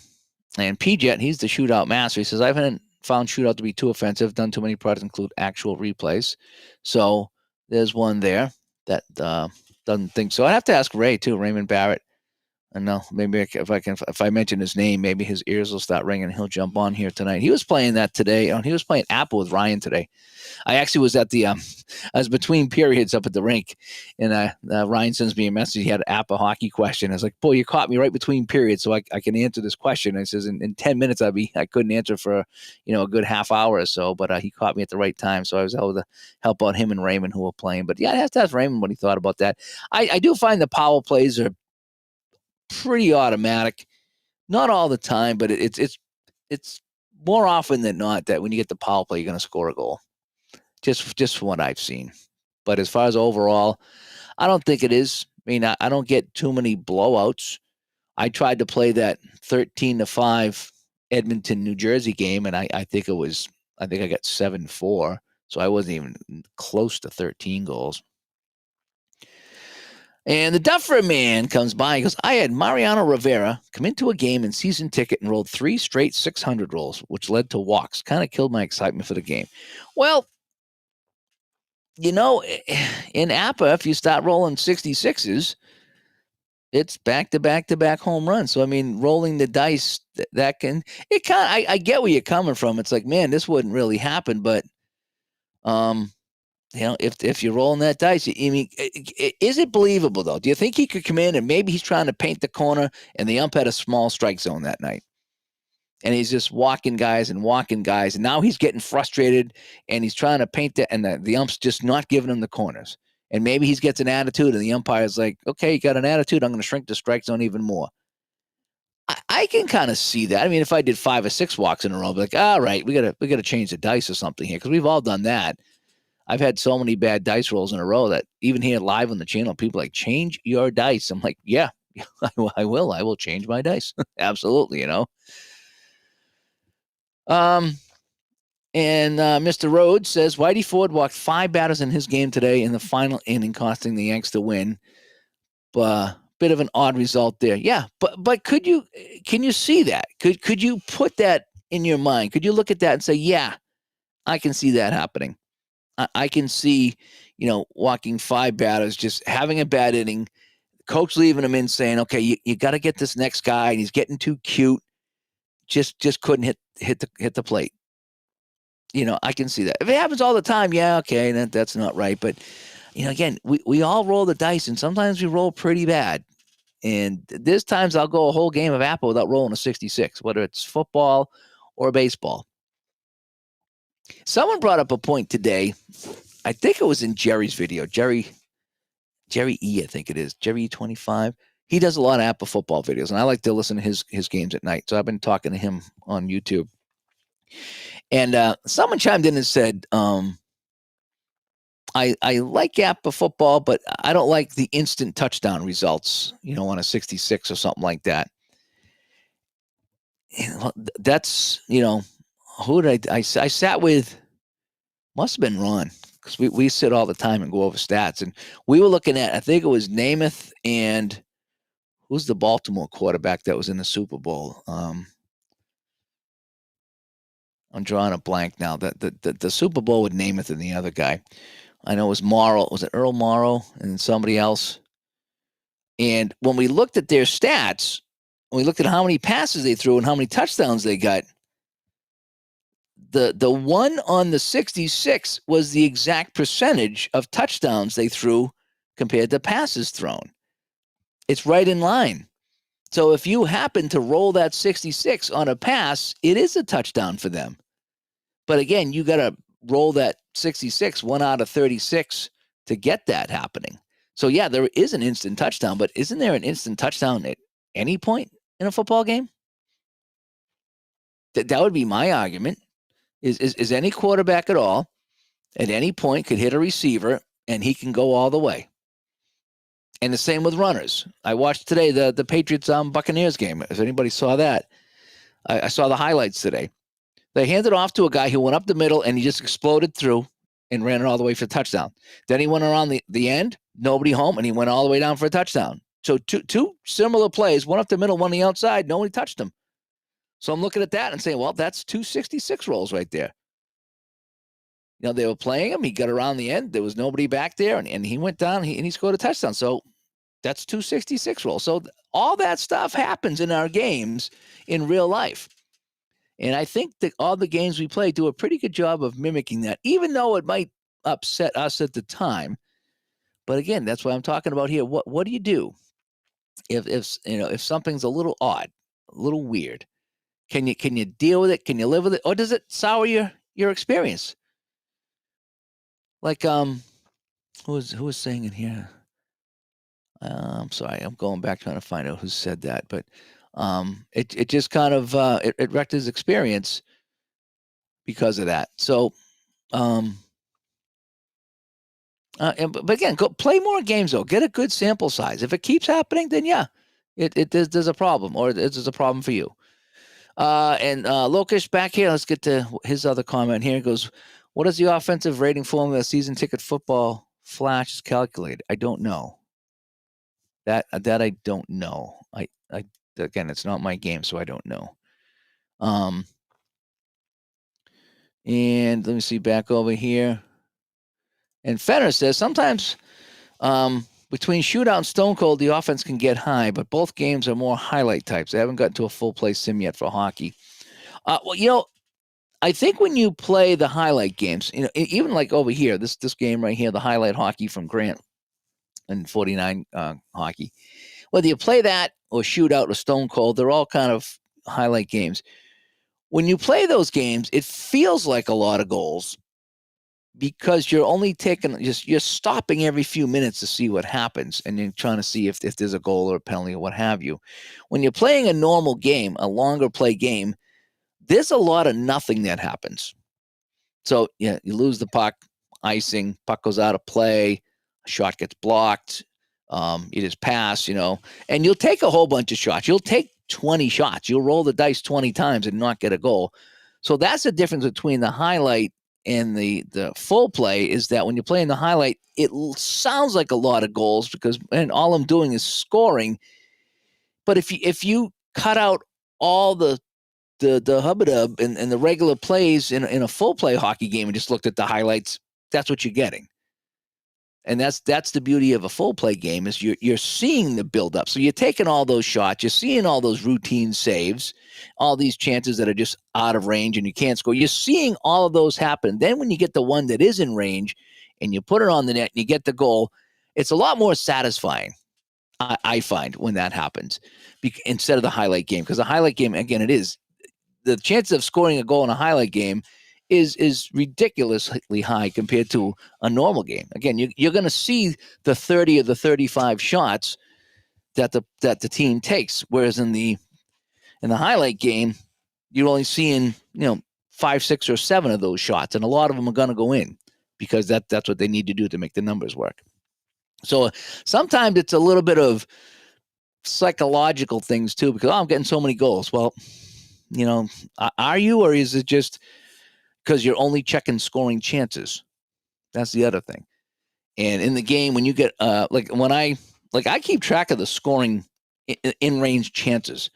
PJet, he's the shootout master. He says, I haven't found shootout to be too offensive. Done too many products include actual replays. So there's one there that doesn't think so. I have to ask Ray too, Raymond Barrett. I know maybe if I mention his name, maybe his ears will start ringing. He'll jump on here tonight. He was playing that today. He was playing Apple with Ryan today. I actually was at I was between periods up at the rink, and Ryan sends me a message. He had an Apple hockey question. I was like, boy, you caught me right between periods, so I can answer this question. And he says, in 10 minutes, I couldn't answer for a good half hour or so, but he caught me at the right time, so I was able to help out him and Raymond who were playing. But yeah, I have to ask Raymond what he thought about that. I do find the power plays are pretty automatic. Not all the time, but it's more often than not that when you get the power play, you're going to score a goal. Just from what I've seen. But as far as overall, I don't think it is. I mean, I don't get too many blowouts. I tried to play that 13-5 Edmonton, New Jersey game, and I think I got 7-4. So I wasn't even close to 13 goals. And the Duffer man comes by and goes, I had Mariano Rivera come into a game in season ticket and rolled 3 straight 600 rolls, which led to walks. Kind of killed my excitement for the game. Well, in APA, if you start rolling 66s, it's back-to-back-to-back home runs. So, I mean, rolling the dice, I get where you're coming from. It's like, man, this wouldn't really happen. But, if you're rolling that dice, I mean, is it believable, though? Do you think he could come in and maybe he's trying to paint the corner and the ump had a small strike zone that night? And he's just walking guys. And now he's getting frustrated and he's trying to paint that. And the ump's just not giving him the corners. And maybe he gets an attitude and the umpire's like, okay, you got an attitude. I'm going to shrink the strike zone even more. I can kind of see that. I mean, if I did 5 or 6 walks in a row, I'd be like, all right, we got to change the dice or something here. Cause we've all done that. I've had so many bad dice rolls in a row that even here live on the channel, people are like, change your dice. I'm like, yeah, I will. I will change my dice. Absolutely. And Mr. Rhodes says, Whitey Ford walked 5 batters in his game today in the final inning, costing the Yanks to win. Bit of an odd result there. Yeah, but can you see that? Could you put that in your mind? Could you look at that and say, yeah, I can see that happening. I can see, walking 5 batters, just having a bad inning, coach leaving him in saying, okay, you got to get this next guy, and he's getting too cute. Just couldn't hit the plate. I can see that. If it happens all the time, yeah, okay, that's not right. But, again, we all roll the dice, and sometimes we roll pretty bad. And there's times I'll go a whole game of Apple without rolling a 66, whether it's football or baseball. Someone brought up a point today. I think it was in Jerry's video. Jerry E, I think it is. Jerry E25. He does a lot of Apple football videos, and I like to listen to his games at night. So I've been talking to him on YouTube. And someone chimed in and said, I like Apple football, but I don't like the instant touchdown results, on a 66 or something like that. That's, who did I sat with, must have been Ron, because we sit all the time and go over stats. And we were looking at, I think it was Namath and who's the Baltimore quarterback that was in the Super Bowl? I'm drawing a blank now. The Super Bowl with Namath and the other guy. I know it was Morrow. Was it Earl Morrow and somebody else? And when we looked at their stats, when we looked at how many passes they threw and how many touchdowns they got, the one on the 66 was the exact percentage of touchdowns they threw compared to passes thrown. It's right in line. So if you happen to roll that 66 on a pass, it is a touchdown for them. But again, you got to roll that 66, 1 out of 36 to get that happening. So, yeah, there is an instant touchdown, but isn't there an instant touchdown at any point in a football game? That would be my argument. Is any quarterback at all at any point could hit a receiver and he can go all the way. And the same with runners. I watched today the Patriots Buccaneers game. If anybody saw that, I saw the highlights today. They handed off to a guy who went up the middle and he just exploded through and ran it all the way for a touchdown. Then he went around the end, nobody home, and he went all the way down for a touchdown. So two similar plays, one up the middle, one on the outside. Nobody touched him. So I'm looking at that and saying, well, that's 266 rolls right there. You know, they were playing him. He got around the end. There was nobody back there, and he went down and he scored a touchdown. So that's 266 rolls. So all that stuff happens in our games in real life. And I think that all the games we play do a pretty good job of mimicking that, even though it might upset us at the time. But again, that's what I'm talking about here. What do you do if something's a little odd, a little weird? Can you deal with it? Can you live with it? Or does it sour your experience? Like who was saying it here? I'm sorry, I'm going back trying to find out who said that, but it just kind of it wrecked his experience because of that. So but again, go play more games though. Get a good sample size. If it keeps happening, then yeah, there's a problem, or there's a problem for you. And Lokesh back here. Let's get to his other comment here. He goes, what is the offensive rating formula season ticket football flash is calculated? I don't know. That I don't know. I again, it's not my game, so I don't know. And let me see back over here. And Fenner says sometimes between shootout and Stone Cold, the offense can get high, but both games are more highlight types. They haven't gotten to a full play sim yet for hockey. Well, I think when you play the highlight games, even like over here, this game right here, the highlight hockey from Grant and 49 hockey, whether you play that or shootout or Stone Cold, they're all kind of highlight games. When you play those games, it feels like a lot of goals because you're only you're stopping every few minutes to see what happens, and you're trying to see if there's a goal or a penalty or what have you. When you're playing a normal game, a longer play game, there's a lot of nothing that happens. So, yeah, you lose the puck, icing, puck goes out of play, a shot gets blocked, it is pass, and you'll take a whole bunch of shots. You'll take 20 shots. You'll roll the dice 20 times and not get a goal. So that's the difference between the highlight and the full play, is that when you're playing the highlight, it sounds like a lot of goals and all I'm doing is scoring. But if you cut out all the hubbub and the regular plays in a full play hockey game and just looked at the highlights, that's what you're getting. And that's the beauty of a full play game, is you're seeing the buildup. So you're taking all those shots, you're seeing all those routine saves, all these chances that are just out of range and you can't score. You're seeing all of those happen. Then when you get the one that is in range and you put it on the net and you get the goal, it's a lot more satisfying, I find, when that happens, instead of the highlight game. Because the highlight game, again, the chances of scoring a goal in a highlight game is ridiculously high compared to a normal game. Again, you're going to see the 30 or the 35 shots that the team takes, whereas in the highlight game, you're only seeing 5, 6, or 7 of those shots, and a lot of them are going to go in because that's what they need to do to make the numbers work. So sometimes it's a little bit of psychological things too, because I'm getting so many goals. Well, are you, or is it just because you're only checking scoring chances? That's the other thing. And in the game, when you get I keep track of the scoring in range chances,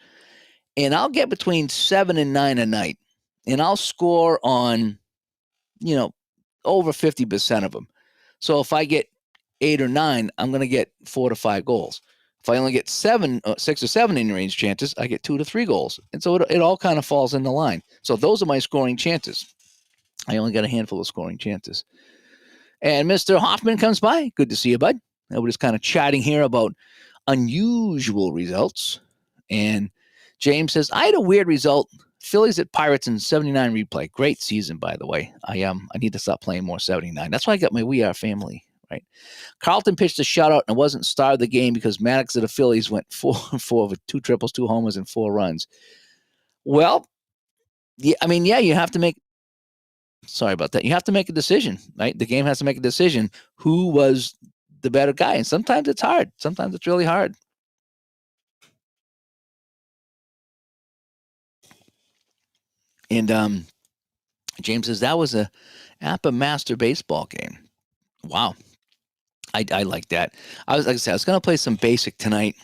and I'll get between 7 and 9 a night, and I'll score on over 50% of them. So if I get 8 or 9, I'm going to get 4 to 5 goals. If I only get 6 or 7 in range chances, I get 2 to 3 goals. And so it all kind of falls in the line. So those are my scoring chances. I only got a handful of scoring chances. And Mr. Hoffman comes by. Good to see you, bud. We're just kind of chatting here about unusual results. And James says, I had a weird result Phillies at Pirates in 79 replay. Great season, by the way. I need to stop playing more 79. That's why I got my We Are family, right? Carlton pitched a shutout and it wasn't star of the game because Maddox of the Phillies went 4-4 with 2 triples, 2 homers, and 4 runs. Well, yeah, I mean, yeah, you have to make. Sorry about that. You have to make a decision, right? The game has to make a decision. Who was the better guy? And sometimes it's hard. Sometimes it's really hard. And James says that was a APBA Master Baseball game. Wow, I like that. I was going to play some Basic tonight,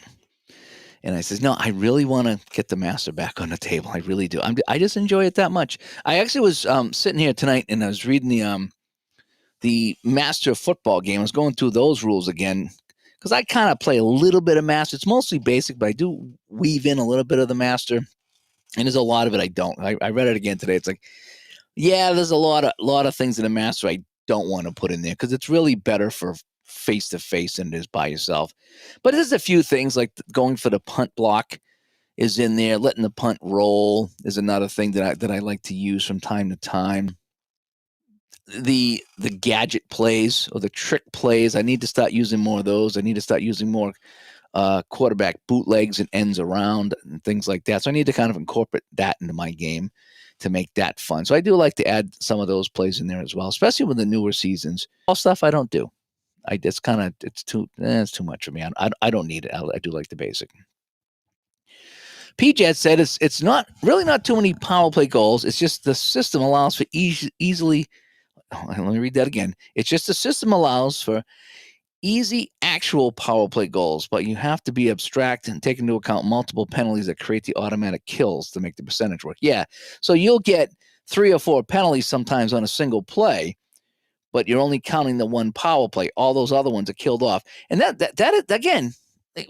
and I says, no, I really want to get the Master back on the table. I really do. I just enjoy it that much. I actually was sitting here tonight, and I was reading the Master football game. I was going through those rules again because I kind of play a little bit of Master. It's mostly Basic, but I do weave in a little bit of the Master, and there's a lot of it I don't. I read it again today. It's like, yeah, there's a lot of things in the Master I don't want to put in there because it's really better for face-to-face than it is by yourself. But there's a few things like going for the punt block is in there. Letting the punt roll is another thing that I like to use from time to time. The gadget plays or the trick plays, I need to start using more of those. I need to start using more quarterback bootlegs and ends around and things like that. So I need to kind of incorporate that into my game to make that fun. So I do like to add some of those plays in there as well, especially with the newer seasons. All stuff I don't do. It's too much for me. I don't need it. I do like the Basic. PJet said it's not too many power play goals. It's just the system allows for easily. Let me read that again. It's just the system allows for easy actual power play goals, but you have to be abstract and take into account multiple penalties that create the automatic kills to make the percentage work. Yeah, so you'll get 3 or 4 penalties sometimes on a single play, but you're only counting the one power play. All those other ones are killed off. And that is, again,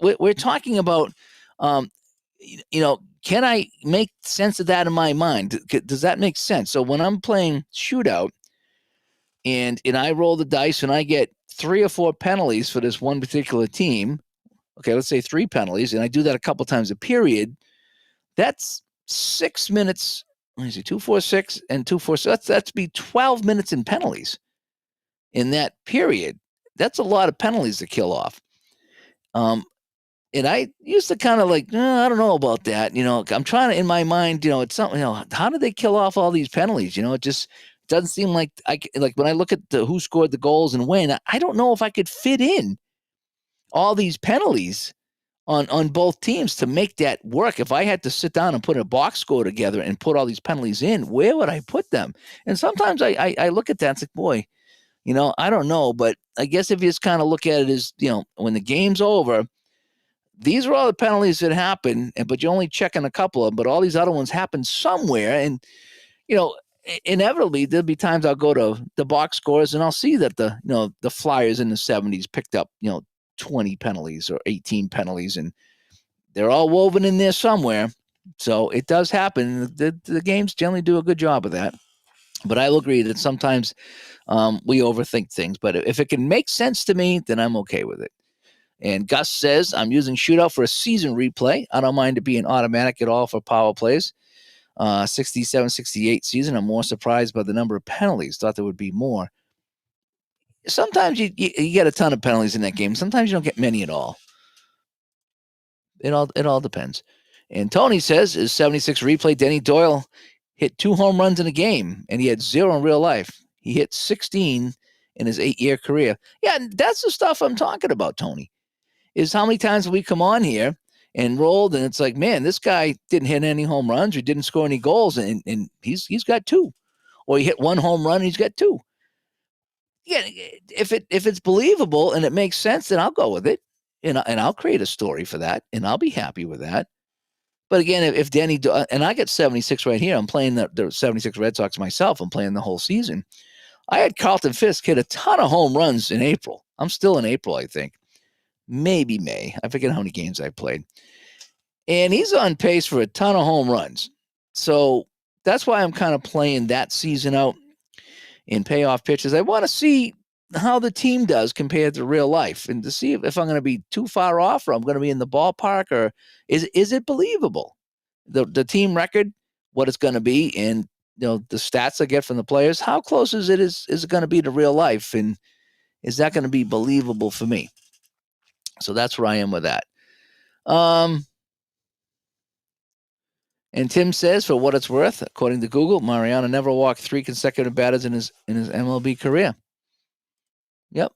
we're talking about, can I make sense of that in my mind? Does that make sense? So when I'm playing shootout and I roll the dice and I get 3 or 4 penalties for this one particular team, okay, let's say 3 penalties, and I do that a couple times a period, that's 6 minutes. Let me see, 2, 4, 6, and 2, 4. So that's be 12 minutes in penalties in that period. That's a lot of penalties to kill off. And I used to kind of like, I don't know about that. I'm trying to, in my mind, it's something, how did they kill off all these penalties? It just doesn't seem like like when I look at who scored the goals and when, I don't know if I could fit in all these penalties on both teams to make that work. If I had to sit down and put a box score together and put all these penalties in, where would I put them? And sometimes I look at that and it's like, boy, I don't know. But I guess if you just kind of look at it as, when the game's over, these are all the penalties that happen, but you're only checking a couple of them, but all these other ones happen somewhere. And, inevitably there'll be times I'll go to the box scores and I'll see that the Flyers in the 70s picked up, 20 penalties or 18 penalties, and they're all woven in there somewhere. So it does happen. The games generally do a good job of that. But I will agree that sometimes we overthink things. But if it can make sense to me, then I'm okay with it. And Gus says, I'm using shootout for a season replay. I don't mind it being automatic at all for power plays. 67, 68 season, I'm more surprised by the number of penalties. Thought there would be more. Sometimes you get a ton of penalties in that game. Sometimes you don't get many at all. It all depends. And Tony says, his 76 replay, Denny Doyle hit 2 home runs in a game, and he had 0 in real life. He hit 16 in his 8-year career. Yeah, that's the stuff I'm talking about, Tony. Is how many times we come on here and rolled, and it's like, man, this guy didn't hit any home runs or didn't score any goals, and he's got 2. Or he hit 1 home run and he's got 2. Yeah, if it's believable and it makes sense, then I'll go with it, and I'll create a story for that, and I'll be happy with that. But again, if Denny and I get 76 right here, I'm playing the 76 Red Sox myself. I'm playing the whole season. I had Carlton Fisk hit a ton of home runs in April. I'm still in April, I think. Maybe May. I forget how many games I played. And he's on pace for a ton of home runs. So that's why I'm kind of playing that season out in payoff pitches. I want to see how the team does compared to real life and to see if I'm going to be too far off or I'm going to be in the ballpark, or is it believable? The team record what it's going to be, and the stats I get from the players. How close is it going to be to real life, and is that going to be believable for me? So that's where I am with that. And Tim says, for what it's worth, according to Google, Mariano never walked 3 consecutive batters in his MLB career. Yep.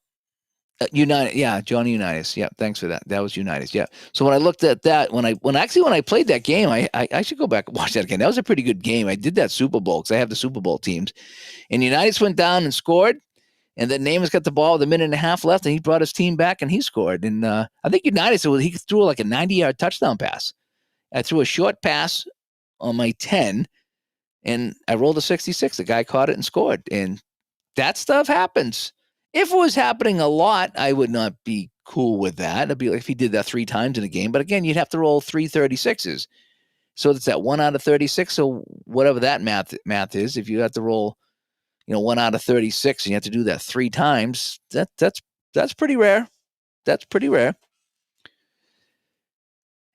United, yeah, Johnny Unitas. Yeah, thanks for that. That was Unitas. Yeah. So when I looked at that, when I played that game, I should go back and watch that again. That was a pretty good game. I did that Super Bowl because I have the Super Bowl teams, and Unitas went down and scored, and then Namath got the ball with a minute and a half left, and he brought his team back and he scored. And I think Unitas, he threw like a 90-yard touchdown pass. I threw a short pass on my 10, and I rolled a 66. The guy caught it and scored, and that stuff happens. If it was happening a lot, I would not be cool with that. It'd be like if he did that 3 times in a game. But again, you'd have to roll 3 36s. So it's that 1 out of 36. So whatever that math is, if you have to roll, 1 out of 36 and you have to do that 3 times, that's pretty rare. That's pretty rare.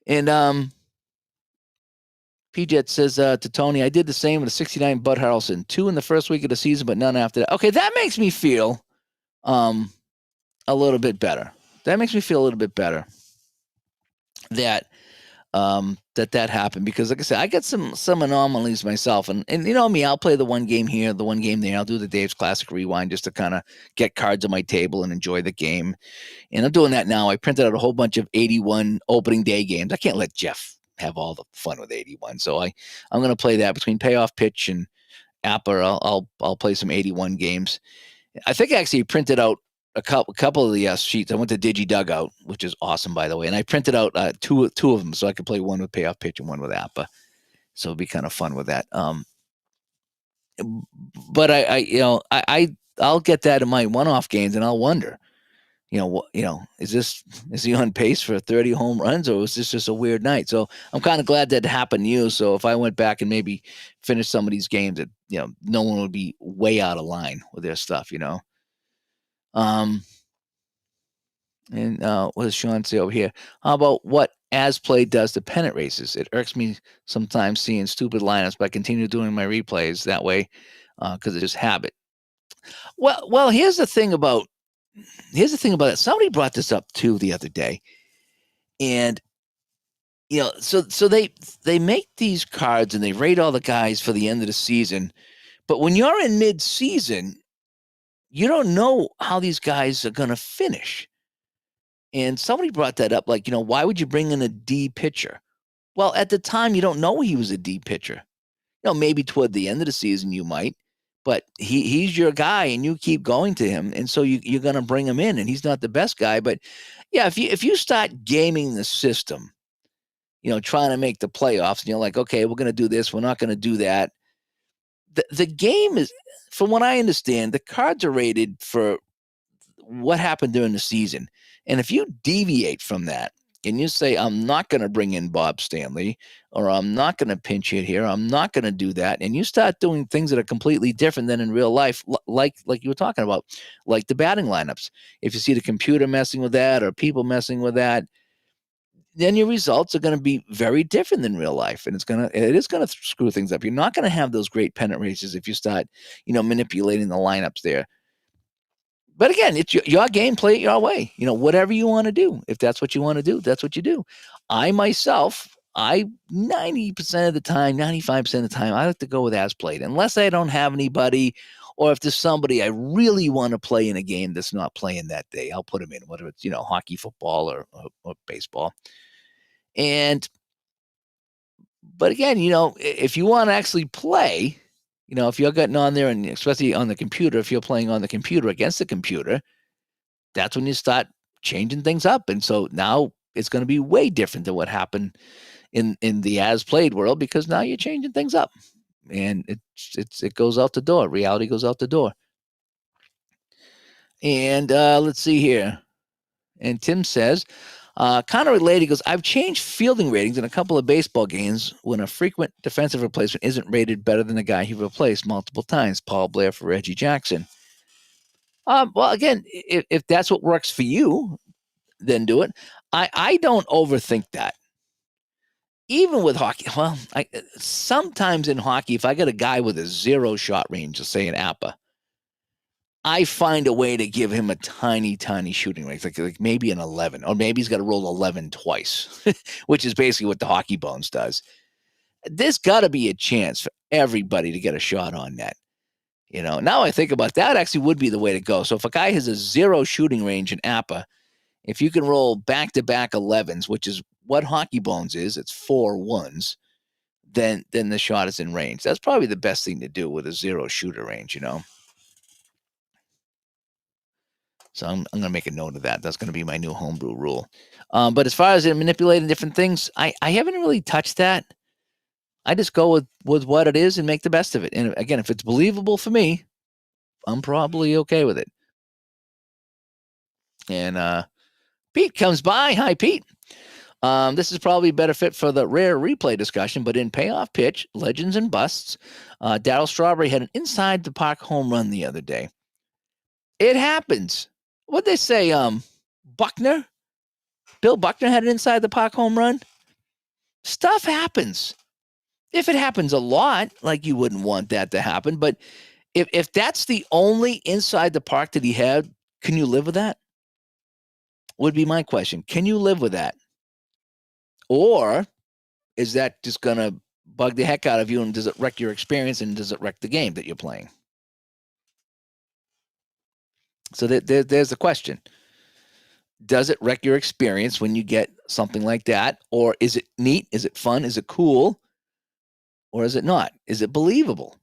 And PJet says to Tony, I did the same with a 69 Bud Harrelson. 2 in the first week of the season, but none after that. Okay, that makes me feel a little bit better. That makes me feel a little bit better that that happened, because like I said, I got some anomalies myself, and you know me, I'll play the one game here, the one game there. I'll do the Dave's Classic Rewind just to kind of get cards on my table and enjoy the game. And I'm doing that now. I printed out a whole bunch of 81 opening day games. I can't let Jeff have all the fun with 81, so I'm going to play that between Payoff Pitch and Appa. I'll play some 81 games. I think I actually printed out a couple of the sheets. I went to Digi Dugout, which is awesome, by the way, and I printed out two of them so I could play one with Payoff Pitch and one with Appa. So it'd be kind of fun with that. But I'll get that in my one-off games, and I'll wonder, is he on pace for 30 home runs, or is this just a weird night? So I'm kind of glad that happened to you. So if I went back and maybe finished some of these games, that no one would be way out of line with their stuff, And what does Sean say over here? How about what As Play does to pennant races? It irks me sometimes seeing stupid lineups, but I continue doing my replays that way because it's just habit. Well, here's the thing about it. Somebody brought this up too the other day, and so they make these cards and they rate all the guys for the end of the season, but when you're in mid-season, you don't know how these guys are going to finish. And somebody brought that up, like, why would you bring in a D pitcher? Well, at the time, you don't know he was a D pitcher. Maybe toward the end of the season you might, but he's your guy, and you keep going to him, and so you're going to bring him in, and he's not the best guy. But yeah, if you start gaming the system, trying to make the playoffs, and you're like, okay, we're going to do this, we're not going to do that. The game is, from what I understand, the cards are rated for what happened during the season. And if you deviate from that and you say, I'm not going to bring in Bob Stanley, or I'm not going to pinch hit here, I'm not going to do that, and you start doing things that are completely different than in real life, like you were talking about, like the batting lineups. If you see the computer messing with that or people messing with that, then your results are going to be very different than real life, and it is going to screw things up. You're not going to have those great pennant races if you start, manipulating the lineups there. But again, it's your game. Play it your way. Whatever you want to do. If that's what you want to do, that's what you do. I myself, 90% of the time, 95% of the time, I like to go with as played, unless I don't have anybody, or if there's somebody I really want to play in a game that's not playing that day, I'll put them in, whether it's hockey, football, or baseball. But again, if you want to actually play, if you're getting on there, and especially on the computer, if you're playing on the computer against the computer, that's when you start changing things up. And so now it's going to be way different than what happened in the as played world, because now you're changing things up, and it goes out the door. Reality goes out the door. And let's see here. And Tim says, kind of related, he goes, I've changed fielding ratings in a couple of baseball games when a frequent defensive replacement isn't rated better than the guy he replaced multiple times. Paul Blair for Reggie Jackson. Well, again, if that's what works for you, then do it. I don't overthink that. even with hockey, well, sometimes in hockey, if I get a guy with a 0 shot range, let's say an APA, I find a way to give him a tiny, tiny shooting range, like maybe an 11, or maybe he's got to roll 11 twice, which is basically what the Hockey Bones does. There's got to be a chance for everybody to get a shot on net. Now I think about that, actually would be the way to go. So if a guy has a 0 shooting range in APA, if you can roll back-to-back 11s, which is what Hockey Bones is, it's 4 1s, then the shot is in range. That's probably the best thing to do with a 0 shooter range, So I'm going to make a note of that. That's going to be my new homebrew rule. But as far as manipulating different things, I haven't really touched that. I just go with what it is and make the best of it. And again, if it's believable for me, I'm probably okay with it. And Pete comes by. Hi, Pete. This is probably a better fit for the rare replay discussion, but in Payoff Pitch, Legends and Busts, Darryl Strawberry had an inside the park home run the other day. It happens. What'd they say? Buckner? Bill Buckner had an inside the park home run? Stuff happens. If it happens a lot, like you wouldn't want that to happen, but if that's the only inside the park that he had, can you live with that? Would be my question. Can you live with that? Or is that just going to bug the heck out of you, and does it wreck your experience, and does it wreck the game that you're playing? So there's the question. Does it wreck your experience when you get something like that? Or is it neat? Is it fun? Is it cool? Or is it not? Is it believable?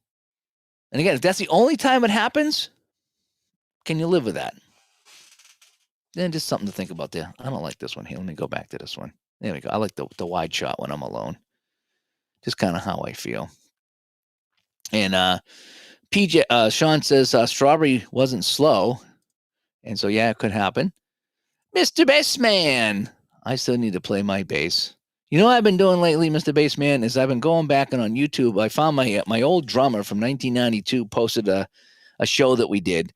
And again, if that's the only time it happens, can you live with that? Then just something to think about there. I don't like this one here. Let me go back to this one. There we go. I like the wide shot when I'm alone. Just kind of how I feel. And Sean says Strawberry wasn't slow. And so, yeah, it could happen. Mr. Bassman. I still need to play my bass. You know what I've been doing lately, Mr. Bassman, is I've been going back and on YouTube. I found my old drummer from 1992 posted a show that we did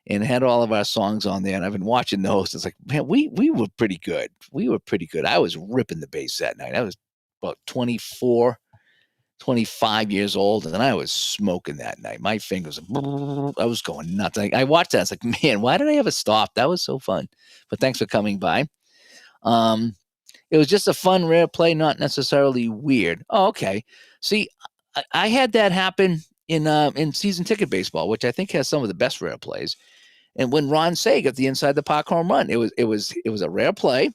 and had all of our songs on there. And I've been watching those. It's like, man, we were pretty good. We were pretty good. I was ripping the bass that night. I was about 24, 25 years old, and I was smoking that night. My fingers, I was going nuts. I watched that. I was like, man, why did I ever stop? That was so fun. But thanks for coming by. It was just a fun, rare play, not necessarily weird. Oh, okay. See, I had that happen in season ticket baseball, which I think has some of the best rare plays. And when Ron Say got the inside the park home run, it was a rare play,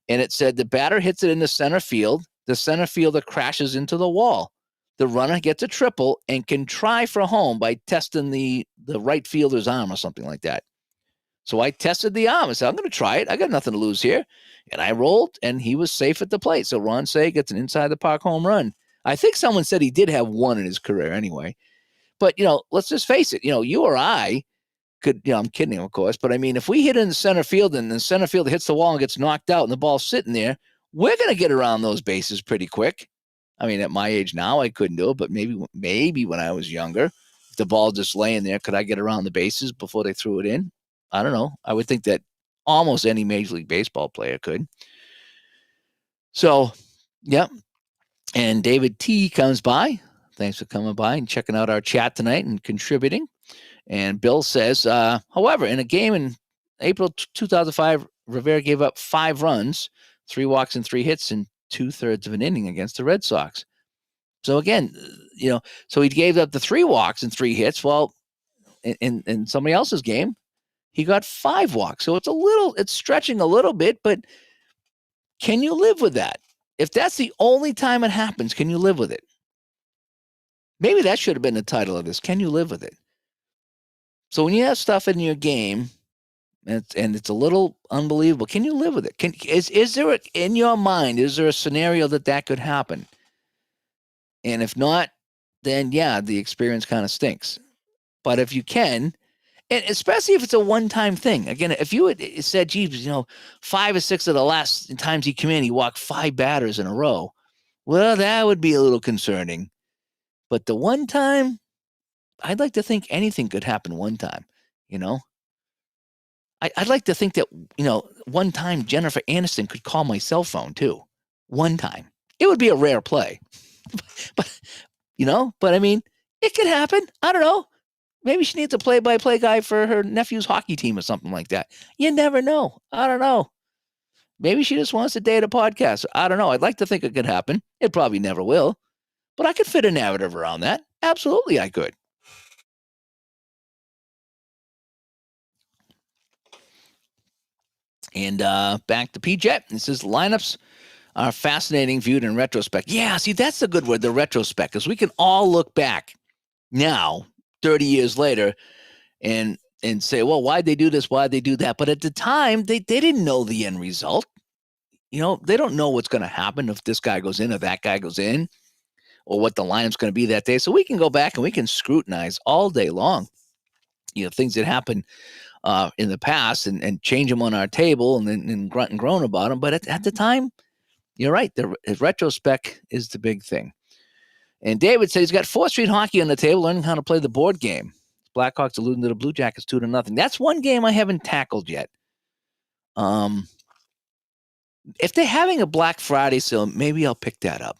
and it said the batter hits it into center field. The center fielder crashes into the wall. The runner gets a triple and can try for home by testing the right fielder's arm or something like that. So I tested the arm. I said, I'm going to try it. I got nothing to lose here. And I rolled, and he was safe at the plate. So Ron Say gets an inside-the-park home run. I think someone said he did have one in his career anyway. But, let's just face it. You or I could, I'm kidding, of course. But, I mean, if we hit in the center field and the center fielder hits the wall and gets knocked out and the ball's sitting there, we're going to get around those bases pretty quick. I mean, at my age now, I couldn't do it. But maybe when I was younger, if the ball just laying there, could I get around the bases before they threw it in? I don't know. I would think that almost any Major League Baseball player could. So, yeah. And David T comes by. Thanks for coming by and checking out our chat tonight and contributing. And Bill says, however, in a game in April 2005, Rivera gave up 5 runs, 3 walks and 3 hits in 2/3 of an inning against the Red Sox. So again, so he gave up the 3 walks and 3 hits. Well, in somebody else's game, he got 5 walks. So it's stretching a little bit, but can you live with that? If that's the only time it happens, can you live with it? Maybe that should have been the title of this. Can you live with it? So when you have stuff in your game and it's a little unbelievable, can you live with it? Is there in your mind, is there a scenario that could happen? And if not, then yeah, the experience kind of stinks. But if you can, and especially if it's a one-time thing. Again, if you had said, geez, 5 or 6 of the last times he came in, he walked 5 batters in a row. Well, that would be a little concerning. But the one time, I'd like to think anything could happen one time, I'd like to think that, one time Jennifer Aniston could call my cell phone too. One time. It would be a rare play. But, but I mean, it could happen. I don't know. Maybe she needs a play-by-play guy for her nephew's hockey team or something like that. You never know. I don't know. Maybe she just wants to date a podcast. I don't know. I'd like to think it could happen. It probably never will. But I could fit a narrative around that. Absolutely, I could. And back to PJ. It says lineups are fascinating viewed in retrospect. Yeah, see, that's the good word, the retrospect, because we can all look back now, 30 years later, and say, well, why'd they do this? Why'd they do that? But at the time, they didn't know the end result. They don't know what's going to happen if this guy goes in or that guy goes in or what the lineup's going to be that day. So we can go back and we can scrutinize all day long, things that happen in the past and change them on our table and grunt and groan about them. But at the time, you're right. The retrospect is the big thing. And David said he's got 4th Street Hockey on the table, learning how to play the board game. Blackhawks alluding to the Blue Jackets 2-0. That's one game I haven't tackled yet. If they're having a Black Friday sale, maybe I'll pick that up.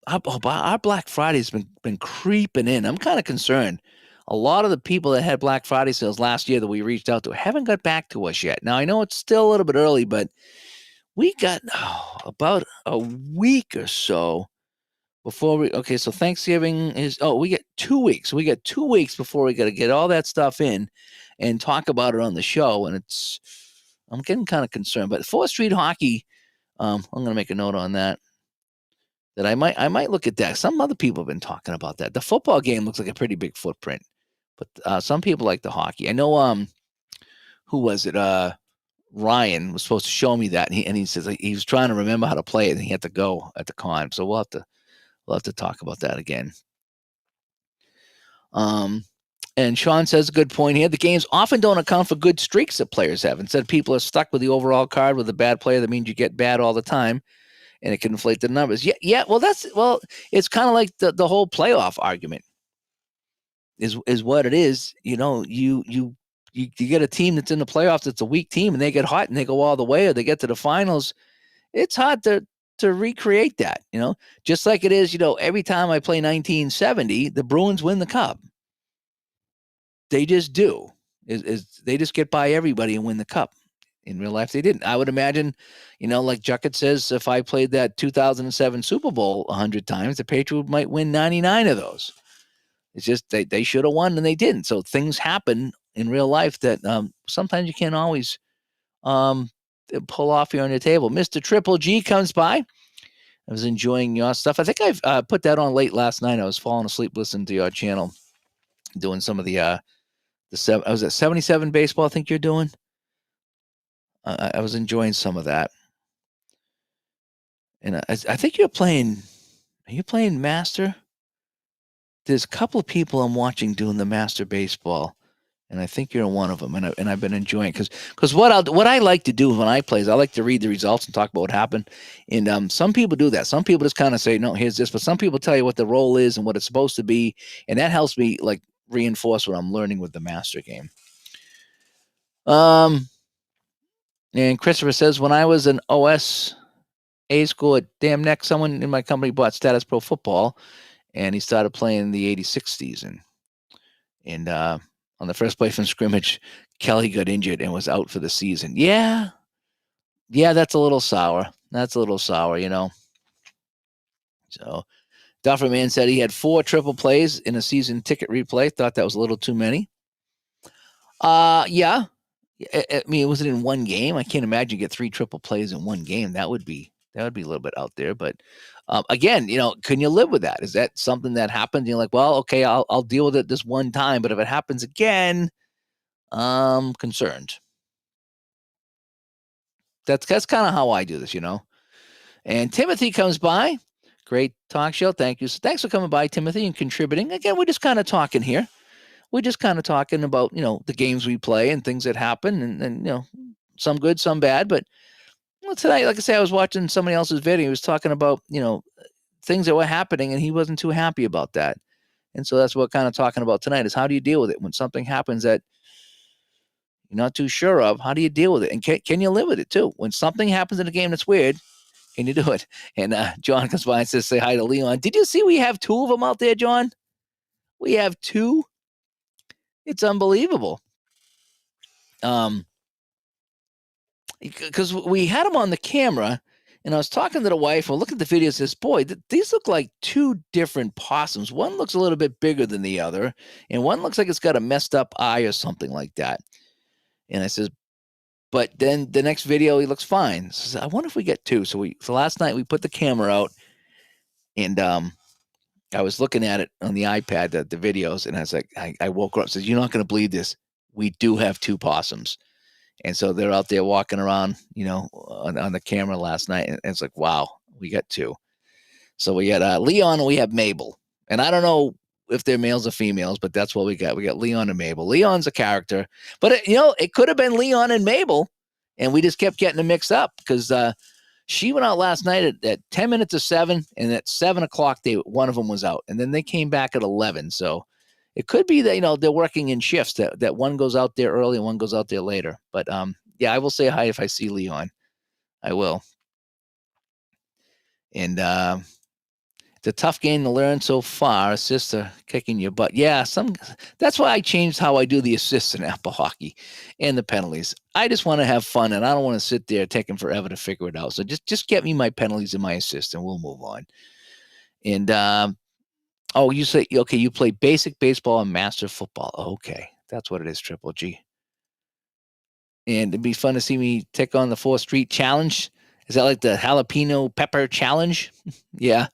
Our Black Friday's been creeping in. I'm kind of concerned. A lot of the people that had Black Friday sales last year that we reached out to haven't got back to us yet. Now, I know it's still a little bit early, but we got about a week or so before so Thanksgiving is, we get 2 weeks. We got 2 weeks before we got to get all that stuff in and talk about it on the show. And I'm getting kind of concerned. But 4th Street Hockey, I'm going to make a note on that I might look at that. Some other people have been talking about that. The football game looks like a pretty big footprint, but some people like the hockey. I know, who was it? Ryan was supposed to show me that, and he says he was trying to remember how to play it, and he had to go at the con. So we'll have to talk about that again. And Sean says a good point here. The games often don't account for good streaks that players have. Instead, people are stuck with the overall card with a bad player. That means you get bad all the time, and it can inflate the numbers. Yeah. Well, it's kind of like the whole playoff argument is what it is. You get a team that's in the playoffs that's a weak team, and they get hot and they go all the way, or they get to the finals. It's hard to recreate that, just like it is, every time I play 1970, the Bruins win the cup. They just do. They just get by everybody and win the cup. In real life, they didn't. I would imagine, like Juckett says, if I played that 2007 Super Bowl 100 times, the Patriots might win 99 of those. It's just they should have won and they didn't. So things happen in real life that sometimes you can't always pull off here on your table. Mr. Triple G comes by. I was enjoying your stuff. I think I've put that on late last night. I was falling asleep listening to your channel, doing some of the I was at 77 baseball. I think you're doing. I was enjoying some of that, and I think you're playing. Are you playing Master? There's a couple of people I'm watching doing the Master baseball, and I think you're one of them. And I've been enjoying because what I like to do when I play is I like to read the results and talk about what happened. And some people do that. Some people just kind of say, no, here's this, but some people tell you what the role is and what it's supposed to be, and that helps me like reinforce what I'm learning with the Master game. And Christopher says, when I was an OS A school at Dam Neck, someone in my company bought Status Pro Football, and he started playing the 86 season. And on the first play from scrimmage, Kelly got injured and was out for the season. Yeah, that's a little sour. So Dufferman said he had 4 triple plays in a season ticket replay. Thought that was a little too many. Yeah. I mean, was it in one game? I can't imagine you get 3 triple plays in one game. That would be a little bit out there. But again, can you live with that? Is that something that happens? You're like, well, okay, I'll deal with it this one time. But if it happens again, I'm concerned. That's kind of how I do this, And Timothy comes by. Great talk show. Thank you. So thanks for coming by, Timothy, and contributing. Again, we're just kind of talking here. We're just kind of talking about, the games we play and things that happen and some good, some bad. But tonight, like I say, I was watching somebody else's video. He was talking about, things that were happening and he wasn't too happy about that. And so that's what we're kind of talking about tonight is how do you deal with it when something happens that you're not too sure of? How do you deal with it? And can you live with it too? When something happens in a game that's weird, Can you do it? And John comes by and says, say hi to Leon. Did you see we have 2 of them out there, John? We have 2. It's unbelievable. Because we had them on the camera, and I was talking to the wife. We'll look at the video and says, boy, these look like 2 different possums. One looks a little bit bigger than the other, and one looks like it's got a messed up eye or something like that. And I says, but then the next video, he looks fine. So I wonder if we get 2. So last night we put the camera out, and I was looking at it on the iPad, the videos, and I was like, I woke her up, says, you're not going to believe this. We do have 2 possums. And so they're out there walking around, on the camera last night. And it's like, wow, we got 2. So we got Leon and we have Mabel. And I don't know if they're males or females, but that's what we got. We got Leon and Mabel. Leon's a character. But, it could have been Leon and Mabel. And we just kept getting them mixed up because she went out last night at 10 minutes of 7. And at 7 o'clock, one of them was out. And then they came back at 11. So it could be that, they're working in shifts, that one goes out there early and one goes out there later. But, yeah, I will say hi if I see Leon. I will. And it's a tough game to learn so far. Assists are kicking your butt. Yeah, that's why I changed how I do the assists in Apple Hockey and the penalties. I just want to have fun, and I don't want to sit there taking forever to figure it out. So just get me my penalties and my assists, and we'll move on. And you say, okay, you play basic baseball and master football. Okay, that's what it is, Triple G. And it'd be fun to see me take on the 4th Street Challenge. Is that like the jalapeno pepper challenge? Yeah.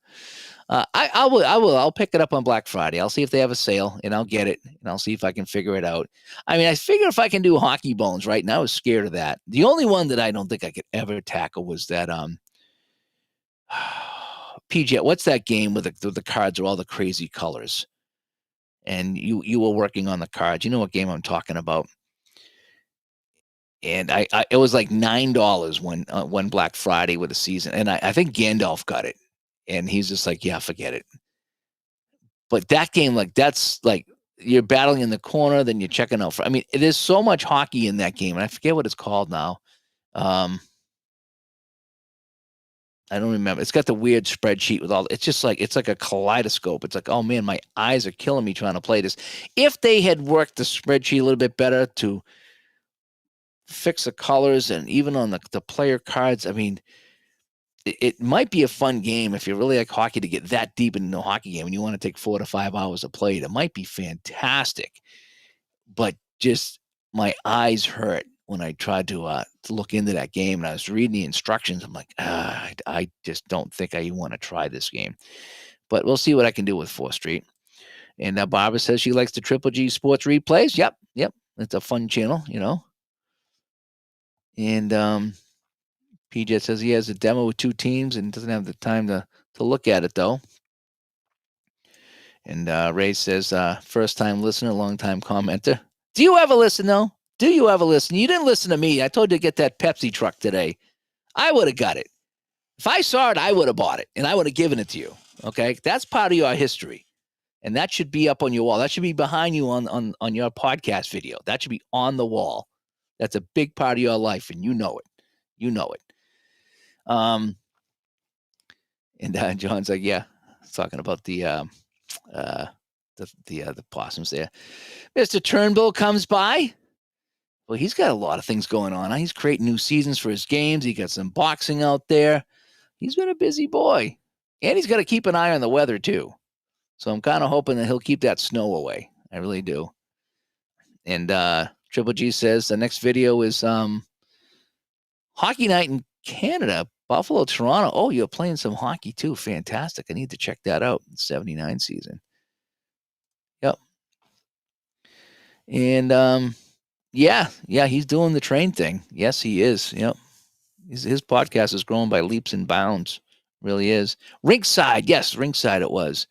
I will. I'll pick it up on Black Friday. I'll see if they have a sale, and I'll get it, and I'll see if I can figure it out. I mean, I figure if I can do Hockey Bones, right? And I was scared of that. The only one that I don't think I could ever tackle was that PJ. What's that game with the cards are all the crazy colors? And you were working on the cards. You know what game I'm talking about? And it was like $9 when Black Friday with the season, and I think Gandalf got it, and he's just like, yeah, forget it. But that game, that's like you're battling in the corner, then you're checking out. I mean, it is so much hockey in that game, and I forget what it's called now. I don't remember. It's got the weird spreadsheet with all. It's just like it's like a kaleidoscope. It's like, oh man, my eyes are killing me trying to play this. If they had worked the spreadsheet a little bit better to fix the colors and even on the player cards, I mean, it might be a fun game if you really like hockey to get that deep into a hockey game and you want to take 4 to 5 hours to play it. It might be fantastic, but just my eyes hurt when I tried to look into that game and I was reading the instructions. I'm like, I just don't think I want to try this game, but we'll see what I can do with 4th Street. And Barbara says she likes the Triple G Sports replays. Yep. It's a fun channel, And PJ says he has a demo with 2 teams and doesn't have the time to look at it, though. And Ray says, first time listener, long time commenter. Do you ever listen, though? Do you ever listen? You didn't listen to me. I told you to get that Pepsi truck today. I would have got it. If I saw it, I would have bought it, and I would have given it to you. Okay? That's part of your history. And that should be up on your wall. That should be behind you on your podcast video. That should be on the wall. That's a big part of your life, and you know it. You know it. And John's like, yeah, talking about the possums there. Mr. Turnbull comes by. Well, he's got a lot of things going on. He's creating new seasons for his games. He got some boxing out there. He's been a busy boy. And he's got to keep an eye on the weather, too. So I'm kind of hoping that he'll keep that snow away. I really do. And Triple G says the next video is Hockey Night in Canada, Buffalo, Toronto. Oh, you're playing some hockey, too. Fantastic. I need to check that out. 79 season. Yep. And yeah, he's doing the train thing. Yes, he is. Yep. His podcast is growing by leaps and bounds. Really is. Rinkside. Yes, Rinkside it was.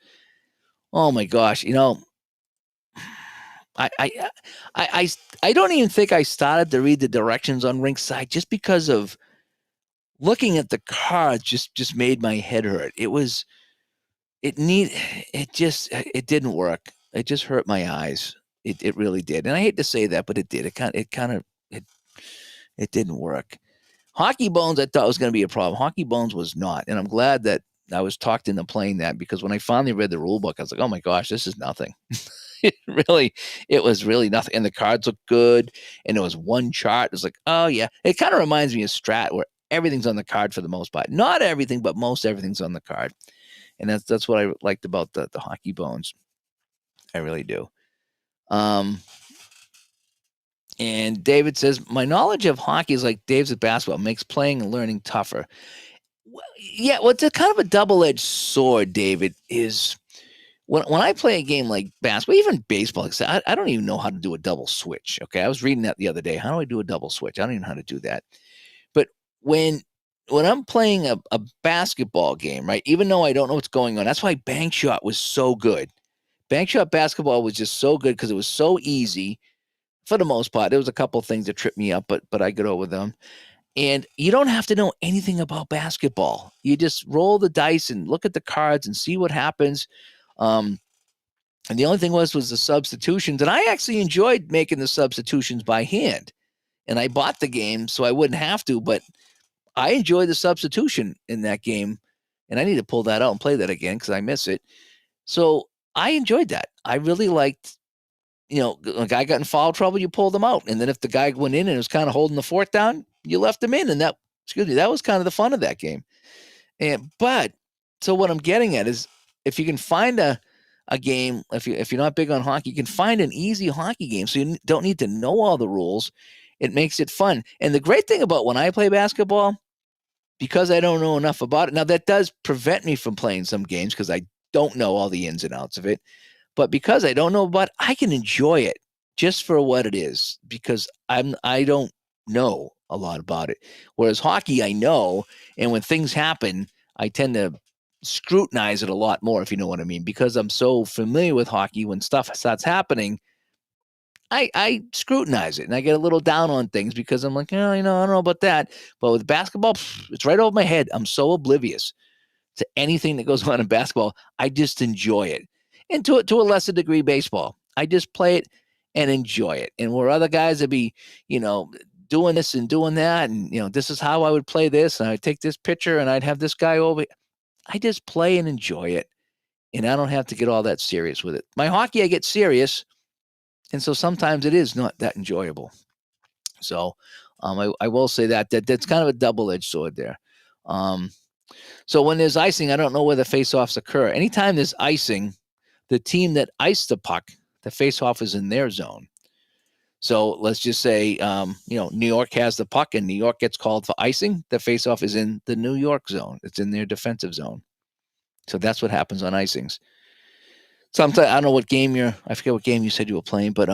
Oh my gosh. I don't even think I started to read the directions on Rinkside just because of looking at the cards just made my head hurt. It didn't work. It just hurt my eyes. It really did. And I hate to say that, but it did. It didn't work. Hockey Bones, I thought was going to be a problem. Hockey Bones was not. And I'm glad that I was talked into playing that, because when I finally read the rule book, I was like, oh my gosh, this is nothing. it it was really nothing. And the cards looked good. And there was one chart. It was like, oh yeah. It kind of reminds me of Strat, where everything's on the card for the most part. Not everything, but most everything's on the card. And that's what I liked about the Hockey Bones. I really do. And David says, my knowledge of hockey is like Dave's at basketball, makes playing and learning tougher. Well, yeah, well, it's a kind of a double-edged sword, David, is when I play a game like basketball, even baseball, I don't even know how to do a double switch. Okay. I was reading that the other day. How do I do a double switch? I don't even know how to do that. But when I'm playing a basketball game, right, even though I don't know what's going on, that's why Bank Shot was so good. Bank Shot basketball was just so good because it was so easy for the most part. There was a couple of things that tripped me up, but I got over them. And you don't have to know anything about basketball. You just roll the dice and look at the cards and see what happens. Um, and the only thing was the substitutions. And I actually enjoyed making the substitutions by hand. And I bought the game so I wouldn't have to, but I enjoyed the substitution in that game. And I need to pull that out and play that again because I miss it. So I enjoyed that. I really liked, a guy got in foul trouble, you pulled him out. And then if the guy went in and was kind of holding the fort down, you left him in. And that was kind of the fun of that game. So what I'm getting at is, if you can find a game, if you're not big on hockey, you can find an easy hockey game. So you don't need to know all the rules. It makes it fun. And the great thing about when I play basketball, because I don't know enough about it, now that does prevent me from playing some games because I don't know all the ins and outs of it. But because I don't know about it, I can enjoy it just for what it is, because I don't know a lot about it. Whereas hockey, I know, and when things happen, I tend to scrutinize it a lot more, if you know what I mean, because I'm so familiar with hockey. When stuff starts happening, I scrutinize it and I get a little down on things because I'm like, I don't know about that. But with basketball, it's right over my head. I'm so oblivious to anything that goes on in basketball. I just enjoy it. And to a lesser degree, baseball. I just play it and enjoy it. And where other guys would be, doing this and doing that, and this is how I would play this, and I'd take this pitcher and I'd have this guy over. I just play and enjoy it. And I don't have to get all that serious with it. My hockey, I get serious. And so sometimes it is not that enjoyable. So I will say that's kind of a double-edged sword there. So when there's icing, I don't know where the face-offs occur. Anytime there's icing, the team that iced the puck, the face-off is in their zone. So let's just say, New York has the puck and New York gets called for icing. The face-off is in the New York zone. It's in their defensive zone. So that's what happens on icings. Sometimes I don't know what game I forget what game you said you were playing, but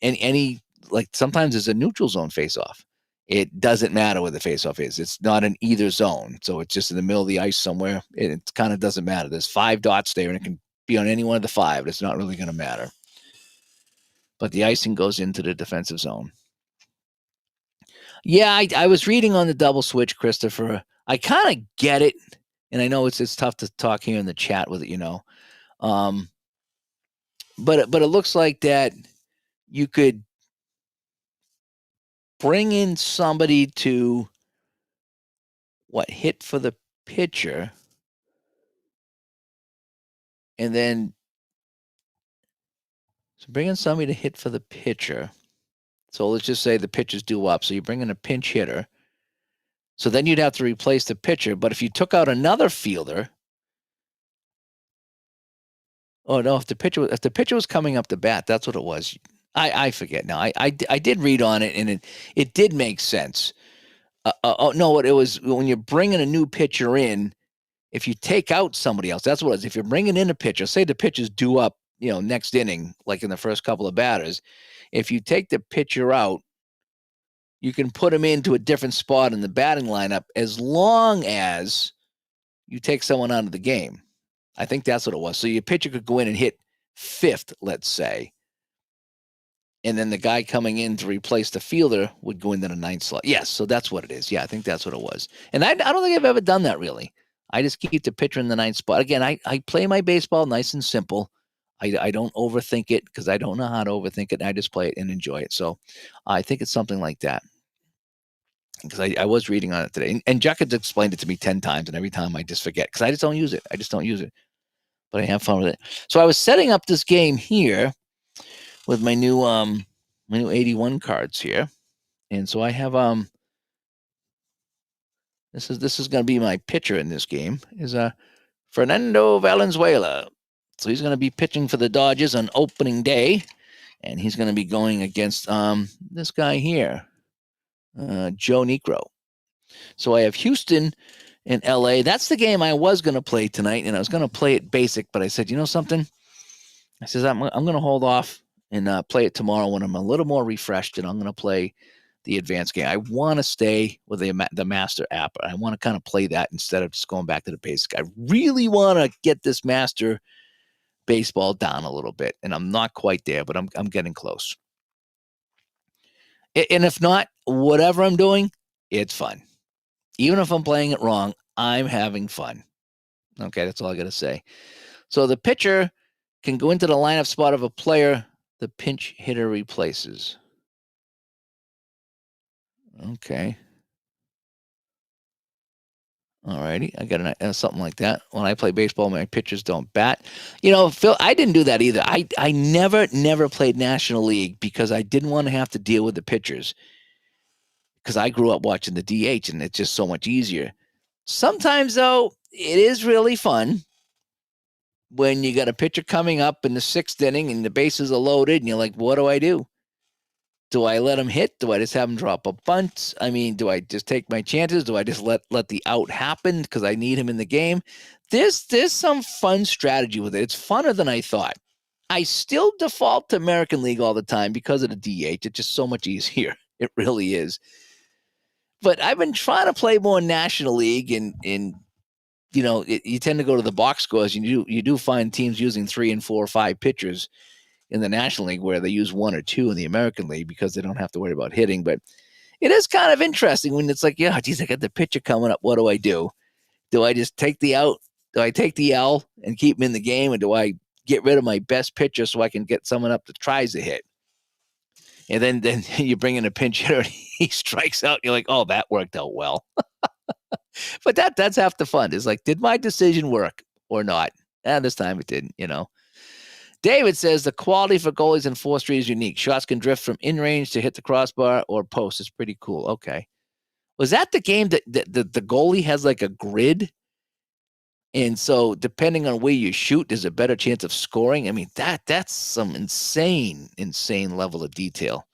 any like sometimes it's a neutral zone face-off. It doesn't matter where the face-off is. It's not in either zone. So it's just in the middle of the ice somewhere. It kind of doesn't matter. There's 5 dots there, and it can be on any one of the 5. It's not really going to matter. But the icing goes into the defensive zone. Yeah, I was reading on the double switch, Christopher. I kind of get it. And I know it's tough to talk here in the chat with it, but it looks like that you could bring in somebody to hit for the pitcher, and then bring in somebody to hit for the pitcher. So let's just say the pitcher's due up. So you bring in a pinch hitter. So then you'd have to replace the pitcher. But if you took out another fielder, oh no, if the pitcher was coming up to bat, that's what it was. I forget now. I did read on it, and it did make sense. No, what it was, when you're bringing a new pitcher in, if you take out somebody else, that's what it is. If you're bringing in a pitcher, say the pitcher's due up, next inning, like in the first couple of batters, if you take the pitcher out, you can put him into a different spot in the batting lineup as long as you take someone out of the game. I think that's what it was. So your pitcher could go in and hit 5th, let's say, and then the guy coming in to replace the fielder would go into the 9th slot. Yes, so that's what it is. Yeah, I think that's what it was. And I don't think I've ever done that, really. I just keep the pitcher in the 9th spot. Again, I play my baseball nice and simple. I don't overthink it because I don't know how to overthink it. I just play it and enjoy it. So I think it's something like that. because I was reading on it today, and Jack had explained it to me 10 times, and every time I just forget because I just don't use it. I just don't use it, but I have fun with it. So I was setting up this game here with my new 81 cards here, and so I have this is going to be my pitcher in this game is Fernando Valenzuela. So he's going to be pitching for the Dodgers on opening day, and he's going to be going against this guy here, Joe Niekro. So I have Houston and LA. That's the game I was going to play tonight, and I was going to play it basic, but I said, you know something? I says I'm going to hold off and play it tomorrow when I'm a little more refreshed, and I'm going to play the advanced game. I want to stay with the master app. I want to kind of play that instead of just going back to the basic. I really want to get this master baseball down a little bit, and I'm not quite there, but I'm getting close. And if not, whatever I'm doing, it's fun. Even if I'm playing it wrong, I'm having fun. Okay, that's all I got to say. So the pitcher can go into the lineup spot of a player the pinch hitter replaces. Okay. All righty. I got something like that. When I play baseball, my pitchers don't bat. You know, Phil, I didn't do that either. I never played National League because I didn't want to have to deal with the pitchers because I grew up watching the DH, and it's just so much easier. Sometimes, though, it is really fun when you got a pitcher coming up in the 6th inning and the bases are loaded, and you're like, what do I do? Do I let him hit? Do I just have him drop a bunt? I mean, do I just take my chances? Do I just let the out happen because I need him in the game? There's some fun strategy with it. It's funner than I thought. I still default to American League all the time because of the DH. It's just so much easier. It really is. But I've been trying to play more National League, and you know, you tend to go to the box scores. You do find teams using 3 and 4 or 5 pitchers in the National League where they use 1 or 2 in the American League because they don't have to worry about hitting. But it is kind of interesting when it's like, yeah, geez, I got the pitcher coming up. What do I do? Do I just take the out? Do I take the L and keep him in the game? Or do I get rid of my best pitcher so I can get someone up that tries to hit? And then you bring in a pinch hitter and he strikes out. You're like, oh, that worked out well. But that's half the fun. It's like, did my decision work or not? And this time it didn't, you know. David says the quality for goalies in 4th Street is unique. Shots can drift from in range to hit the crossbar or post. It's pretty cool. Okay. Was that the game that the goalie has like a grid? And so depending on where you shoot, there's a better chance of scoring. I mean, that's some insane level of detail.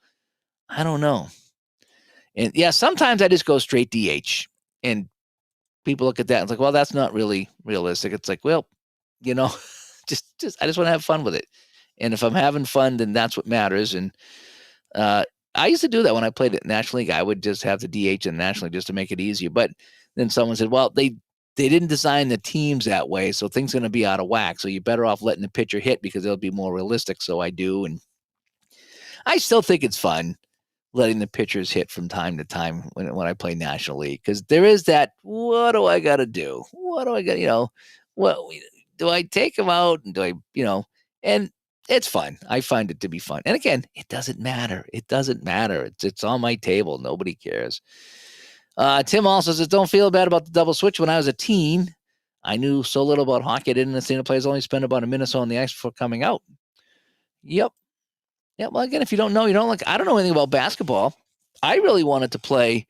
I don't know. And yeah, sometimes I just go straight DH. And people look at that and it's like, well, that's not really realistic. It's like, well, you know, just I just want to have fun with it. And if I'm having fun, then that's what matters. And I used to do that when I played at National League. I would just have the DH in National League just to make it easier. But then someone said, well, they didn't design the teams that way, so things are going to be out of whack. So you're better off letting the pitcher hit because it'll be more realistic. So I do. And I still think it's fun letting the pitchers hit from time to time when I play National League because there is that, what do I got to do? What do I got, you know, what do I take them out? And do I, you know, and it's fun. I find it to be fun. And again, it doesn't matter. It doesn't matter. It's on my table. Nobody cares. Tim also says, don't feel bad about the double switch. When I was a teen, I knew so little about hockey. I didn't understand the players only spend about a minute or so on the ice before coming out. Yep. Yeah. Well, again, if you don't know, you don't like, I don't know anything about basketball. I really wanted to play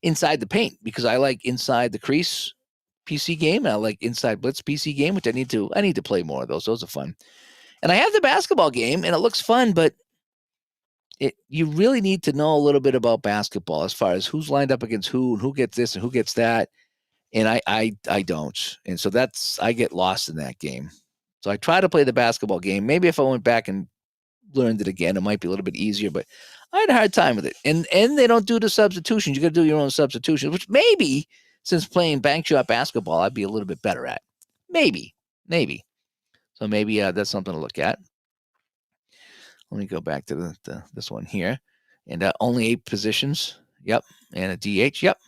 inside the paint because I like inside the crease PC game. And I like inside blitz PC game, which I need to play more of those. Those are fun. And I have the basketball game and it looks fun, but you really need to know a little bit about basketball as far as who's lined up against who and who gets this and who gets that. And I don't. And so I get lost in that game. So I try to play the basketball game. Maybe if I went back and learned it again, it might be a little bit easier, but I had a hard time with it. And they don't do the substitutions. You got to do your own substitutions, which maybe since playing bank shot basketball, I'd be a little bit better at. Maybe. So maybe that's something to look at. Let me go back to this one here. And only 8 positions. Yep. And a DH. Yep.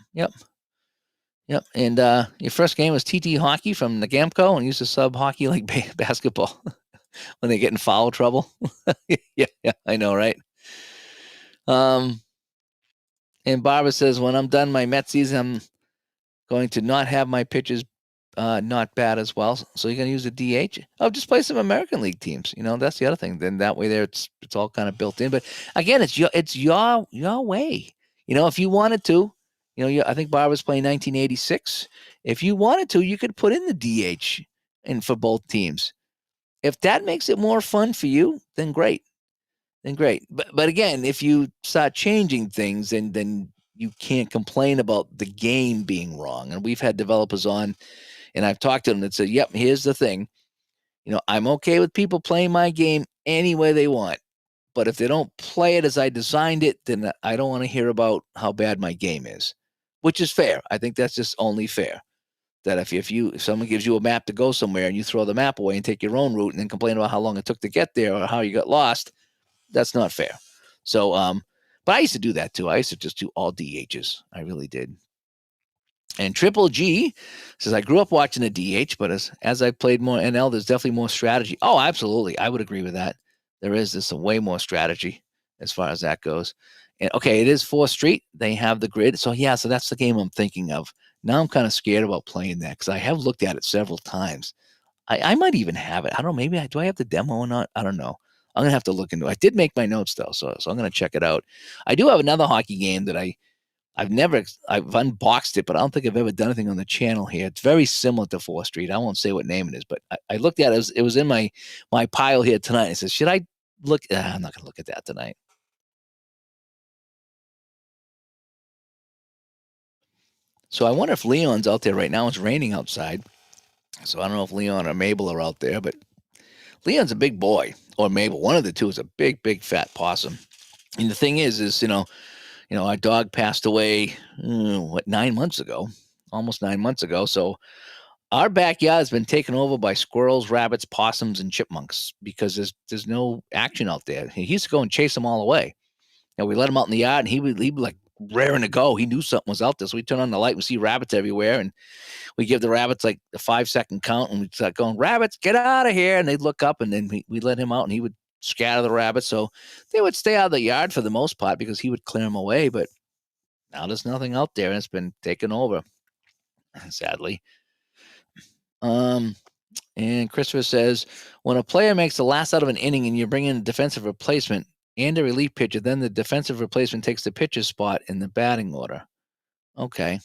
And your first game was TT Hockey from Nagamco and used to sub hockey like basketball when they get in foul trouble. yeah, I know, right? And And Barbara says, when I'm done my Met season, I'm going to not have my pitches not bad as well. So you're going to use a DH? Oh, just play some American League teams. That's the other thing. Then that way there, it's all kind of built in. But again, it's your way. If you wanted to, I think Barbara's playing 1986. If you wanted to, you could put in the DH in for both teams. If that makes it more fun for you, then great. But again, if you start changing things, then you can't complain about the game being wrong. And we've had developers on, and I've talked to them that said, yep, here's the thing. I'm okay with people playing my game any way they want. But if they don't play it as I designed it, then I don't want to hear about how bad my game is, which is fair. I think that's just only fair. That if someone gives you a map to go somewhere and you throw the map away and take your own route and then complain about how long it took to get there or how you got lost, that's not fair. So, but I used to do that too. I used to just do all DHs. I really did. And Triple G says, I grew up watching the DH, but as I played more NL, there's definitely more strategy. Oh, absolutely. I would agree with that. There's some way more strategy as far as that goes. And okay, it is 4th Street. They have the grid. So yeah, so that's the game I'm thinking of. Now I'm kind of scared about playing that because I have looked at it several times. I might even have it. I don't know. Maybe do I have the demo or not? I don't know. I'm going to have to look into it. I did make my notes though, so I'm going to check it out. I do have another hockey game that I've unboxed it, but I don't think I've ever done anything on the channel here. It's very similar to 4th Street. I won't say what name it is, but I looked at it. It was in my pile here tonight. I said, should I look? I'm not going to look at that tonight. So I wonder if Leon's out there right now. It's raining outside. So I don't know if Leon or Mabel are out there, but Leon's a big boy, or Mabel. One of the two is a big, big fat possum. And the thing is, our dog passed away, 9 months ago, almost 9 months ago. So our backyard has been taken over by squirrels, rabbits, possums, and chipmunks because there's no action out there. He used to go and chase them all away. We let him out in the yard, and he'd be like raring to go. He knew something was out there, so we turn on the light. We see rabbits everywhere, and we give the rabbits like a 5-second count, and we start going, rabbits, get out of here. And they'd look up, and then we let him out, and he would scatter the rabbits. So they would stay out of the yard for the most part because he would clear them away. But now there's nothing out there, and it's been taken over, sadly. And Christopher says, when a player makes the last out of an inning and you bring in a defensive replacement and a relief pitcher, then the defensive replacement takes the pitcher's spot in the batting order. Okay.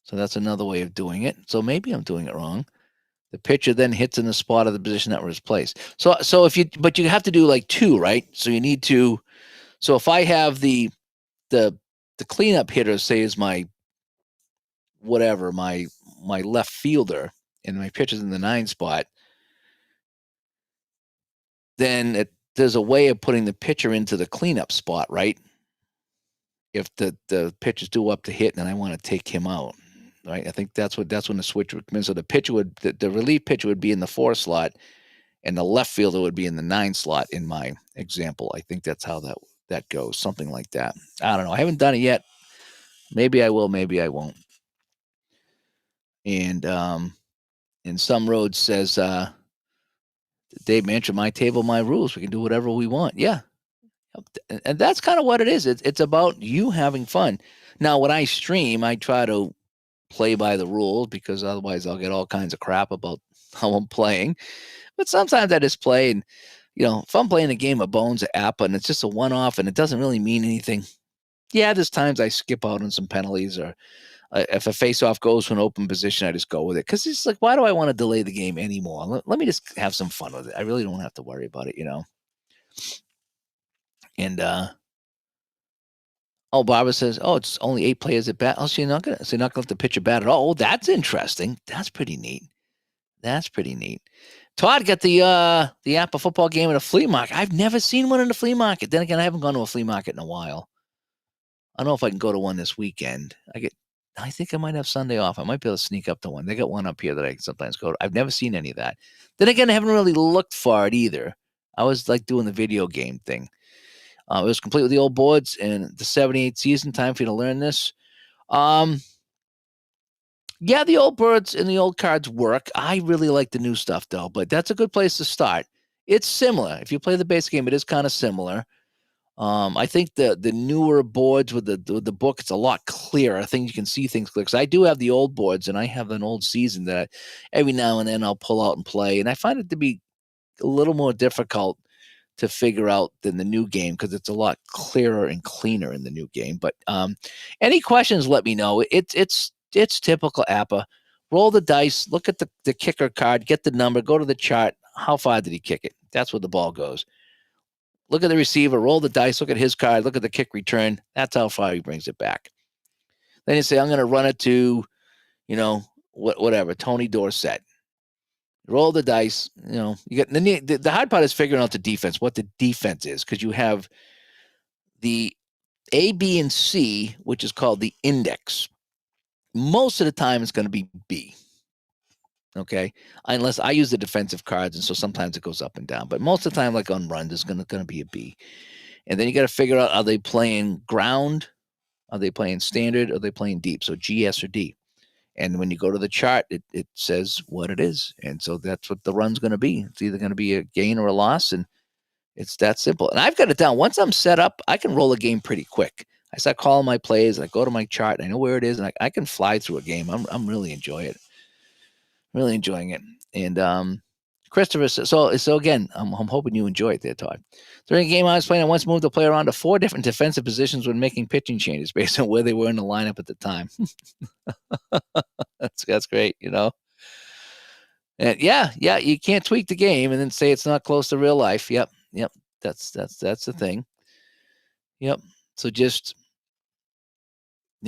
So that's another way of doing it. So maybe I'm doing it wrong. The pitcher then hits in the spot of the position that was placed. So but you have to do like 2, right? So you need to. So if I have the cleanup hitter, say, is my whatever, my left fielder, and my pitcher's in the 9 spot, then there's a way of putting the pitcher into the cleanup spot, right? If the pitcher's due up to hit, then I want to take him out. Right, I think that's when the switch would come in. So the relief pitcher would be in the 4 slot, and the left fielder would be in the 9 slot. In my example, I think that's how that goes, something like that. I don't know. I haven't done it yet. Maybe I will. Maybe I won't. And Some Road says, Dave Mantra, my table, my rules. We can do whatever we want. Yeah, and that's kind of what it is. It's about you having fun. Now, when I stream, I try to play by the rules because otherwise I'll get all kinds of crap about how I'm playing. But sometimes I just play, and if I'm playing a game of Bones or Appa and it's just a one-off and it doesn't really mean anything, yeah, there's times I skip out on some penalties, or if a face-off goes to an open position, I just go with it because it's like, why do I want to delay the game anymore? Let me just have some fun with it. I really don't have to worry about it, And Barbara says, it's only 8 players at bat. Oh, so you're not gonna let the pitcher bat at all. Oh, that's interesting. That's pretty neat. Todd got the Appa football game at a flea market. I've never seen one in a flea market. Then again, I haven't gone to a flea market in a while. I don't know if I can go to one this weekend. I think I might have Sunday off. I might be able to sneak up to one. They got one up here that I can sometimes go to. I've never seen any of that. Then again, I haven't really looked for it either. I was like doing the video game thing. It was complete with the old boards and the 78 season. Time for you to learn this. Yeah, the old birds and the old cards work. I really like the new stuff, though, but that's a good place to start. It's similar. If you play the base game, it is kind of similar. I think the newer boards with the book, it's a lot clearer. I think you can see things clear. Because I do have the old boards, and I have an old season that every now and then I'll pull out and play, and I find it to be a little more difficult to figure out than the new game because it's a lot clearer and cleaner in the new game. But any questions, let me know. It's typical APBA. Roll the dice, look at the kicker card, get the number, go to the chart. How far did he kick it? That's where the ball goes. Look at the receiver, roll the dice, look at his card, look at the kick return. That's how far he brings it back. Then you say, I'm going to run it to, whatever, Tony Dorsett. Roll the dice. You get the hard part is figuring out the defense, what the defense is, because you have the A, B, and C, which is called the index. Most of the time, it's going to be B. Okay, unless I use the defensive cards, and so sometimes it goes up and down. But most of the time, like on runs, it's going to be a B. And then you got to figure out: are they playing ground? Are they playing standard? Are they playing deep? So G, S, or D. And when you go to the chart, it says what it is. And so that's what the run's going to be. It's either going to be a gain or a loss, and it's that simple. And I've got it down. Once I'm set up, I can roll a game pretty quick. I start calling my plays. I go to my chart. And I know where it is, and I can fly through a game. I'm really enjoying it. Really enjoying it. And Christopher says, so again, I'm hoping you enjoy it there, Todd. During a game I was playing, I once moved the player around to 4 different defensive positions when making pitching changes based on where they were in the lineup at the time. That's great, And yeah, you can't tweak the game and then say it's not close to real life. Yep. That's the thing. Yep. So just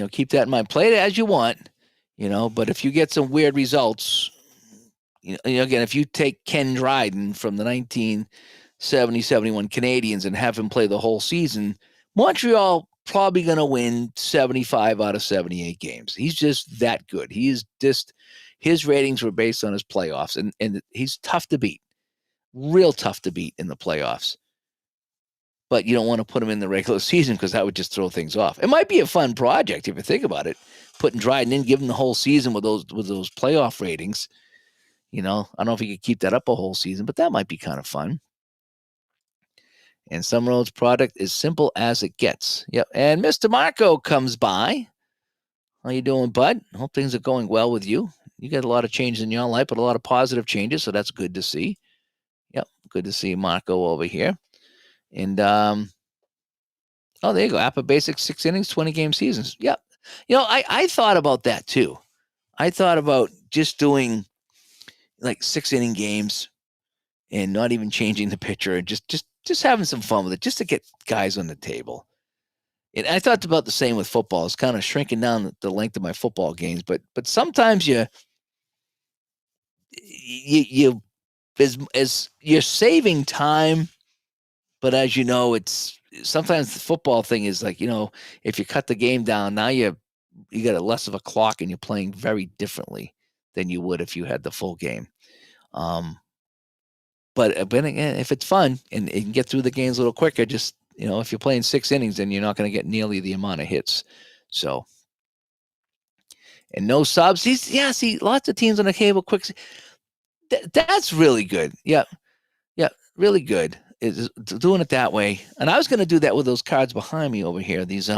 keep that in mind. Play it as you want, but if you get some weird results, again, if you take Ken Dryden from the 1970-71 Canadiens and have him play the whole season, Montreal probably going to win 75 out of 78 games. He's just that good. His ratings were based on his playoffs, and he's tough to beat, real tough to beat in the playoffs. But you don't want to put him in the regular season because that would just throw things off. It might be a fun project if you think about it, putting Dryden in, giving him the whole season with those playoff ratings. I don't know if he could keep that up a whole season, but that might be kind of fun. And Summer Road's product is simple as it gets. Yep. And Mr. Marco comes by. How you doing, bud? Hope things are going well with you. You got a lot of changes in your life, but a lot of positive changes, so that's good to see. Yep. Good to see Marco over here. And there you go. APBA Basics, 6 innings, 20 game seasons. Yep. I thought about that too. I thought about just doing like 6 inning games and not even changing the pitcher and just having some fun with it, just to get guys on the table. And I thought about the same with football. It's kind of shrinking down the length of my football games, but sometimes you as you're saving time, but as you know, it's sometimes the football thing is like, if you cut the game down, now you got a less of a clock and you're playing very differently than you would if you had the full game. But again, if it's fun and you can get through the games a little quicker, just, if you're playing 6 innings, then you're not going to get nearly the amount of hits. So, and no subs. See, lots of teams on the cable quick. That's really good. Yeah, really good. Is doing it that way. And I was going to do that with those cards behind me over here. These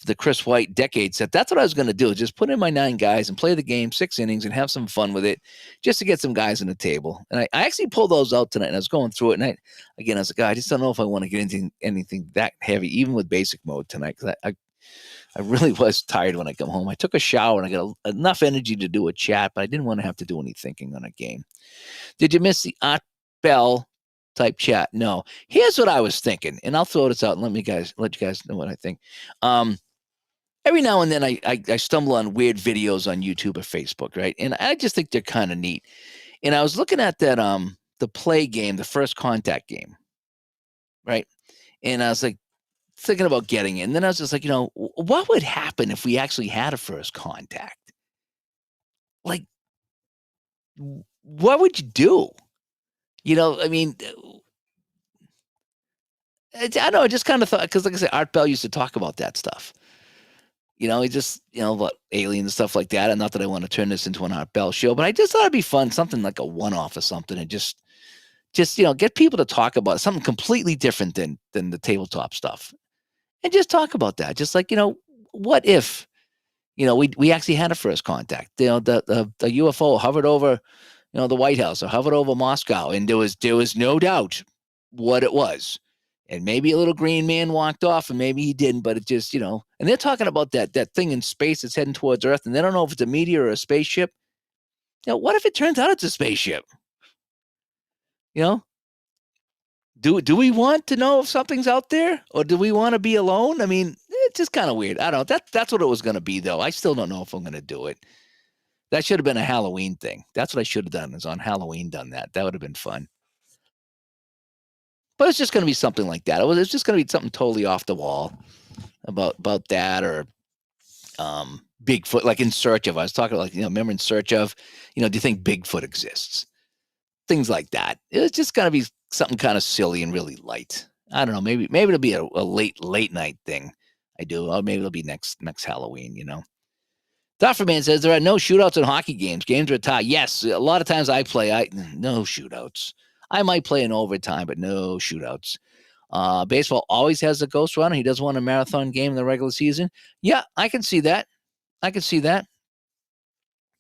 the Chris White decade set. That's what I was going to do. Just put in my 9 guys and play the game 6 innings and have some fun with it, just to get some guys on the table. And I actually pulled those out tonight, and I was going through it. And I was like, I just don't know if I want to get into anything that heavy, even with basic mode tonight, because I really was tired when I come home. I took a shower and I got enough energy to do a chat, but I didn't want to have to do any thinking on a game. Did you miss the Art Bell type chat? No. Here's what I was thinking, and I'll throw this out and let you guys know what I think. Every now and then I stumble on weird videos on YouTube or Facebook, right? And I just think they're kind of neat. And I was looking at that the play game, the first contact game, right? And I was like thinking about getting it. And then I was just like, what would happen if we actually had a first contact? Like, what would you do? I mean, I don't know. I just kind of thought, because like I said, Art Bell used to talk about that stuff. He just, about aliens and stuff like that. And not that I want to turn this into an Art Bell show, but I just thought it'd be fun, something like a one-off or something, and just Just, get people to talk about something completely different than the tabletop stuff, and just talk about that. Just like, what if, we actually had a first contact. The UFO hovered over, the White House, or hovered over Moscow, and there was no doubt what it was. And maybe a little green man walked off, and maybe he didn't, but it just, and they're talking about that thing in space that's heading towards Earth, and they don't know if it's a meteor or a spaceship. What if it turns out it's a spaceship? You know, do we want to know if something's out there, or do we want to be alone? I mean, it's just kind of weird. I don't know. That's what it was going to be, though. I still don't know if I'm going to do it. That should have been a Halloween thing. That's what I should have done, is on Halloween done that. That would have been fun. But it's just going to be something like that. It's just going to be something totally off the wall about that, or Bigfoot, like In Search Of. I was talking like, remember In Search Of, do you think Bigfoot exists? Things like that. It's just going to be something kind of silly and really light. I don't know. Maybe it'll be a late night thing. I do. Or maybe it'll be next Halloween. Dufferman says there are no shootouts in hockey games. Games are tied. Yes, a lot of times I play. No shootouts. I might play in overtime, but no shootouts. Baseball always has a ghost runner. He doesn't want a marathon game in the regular season. Yeah, I can see that.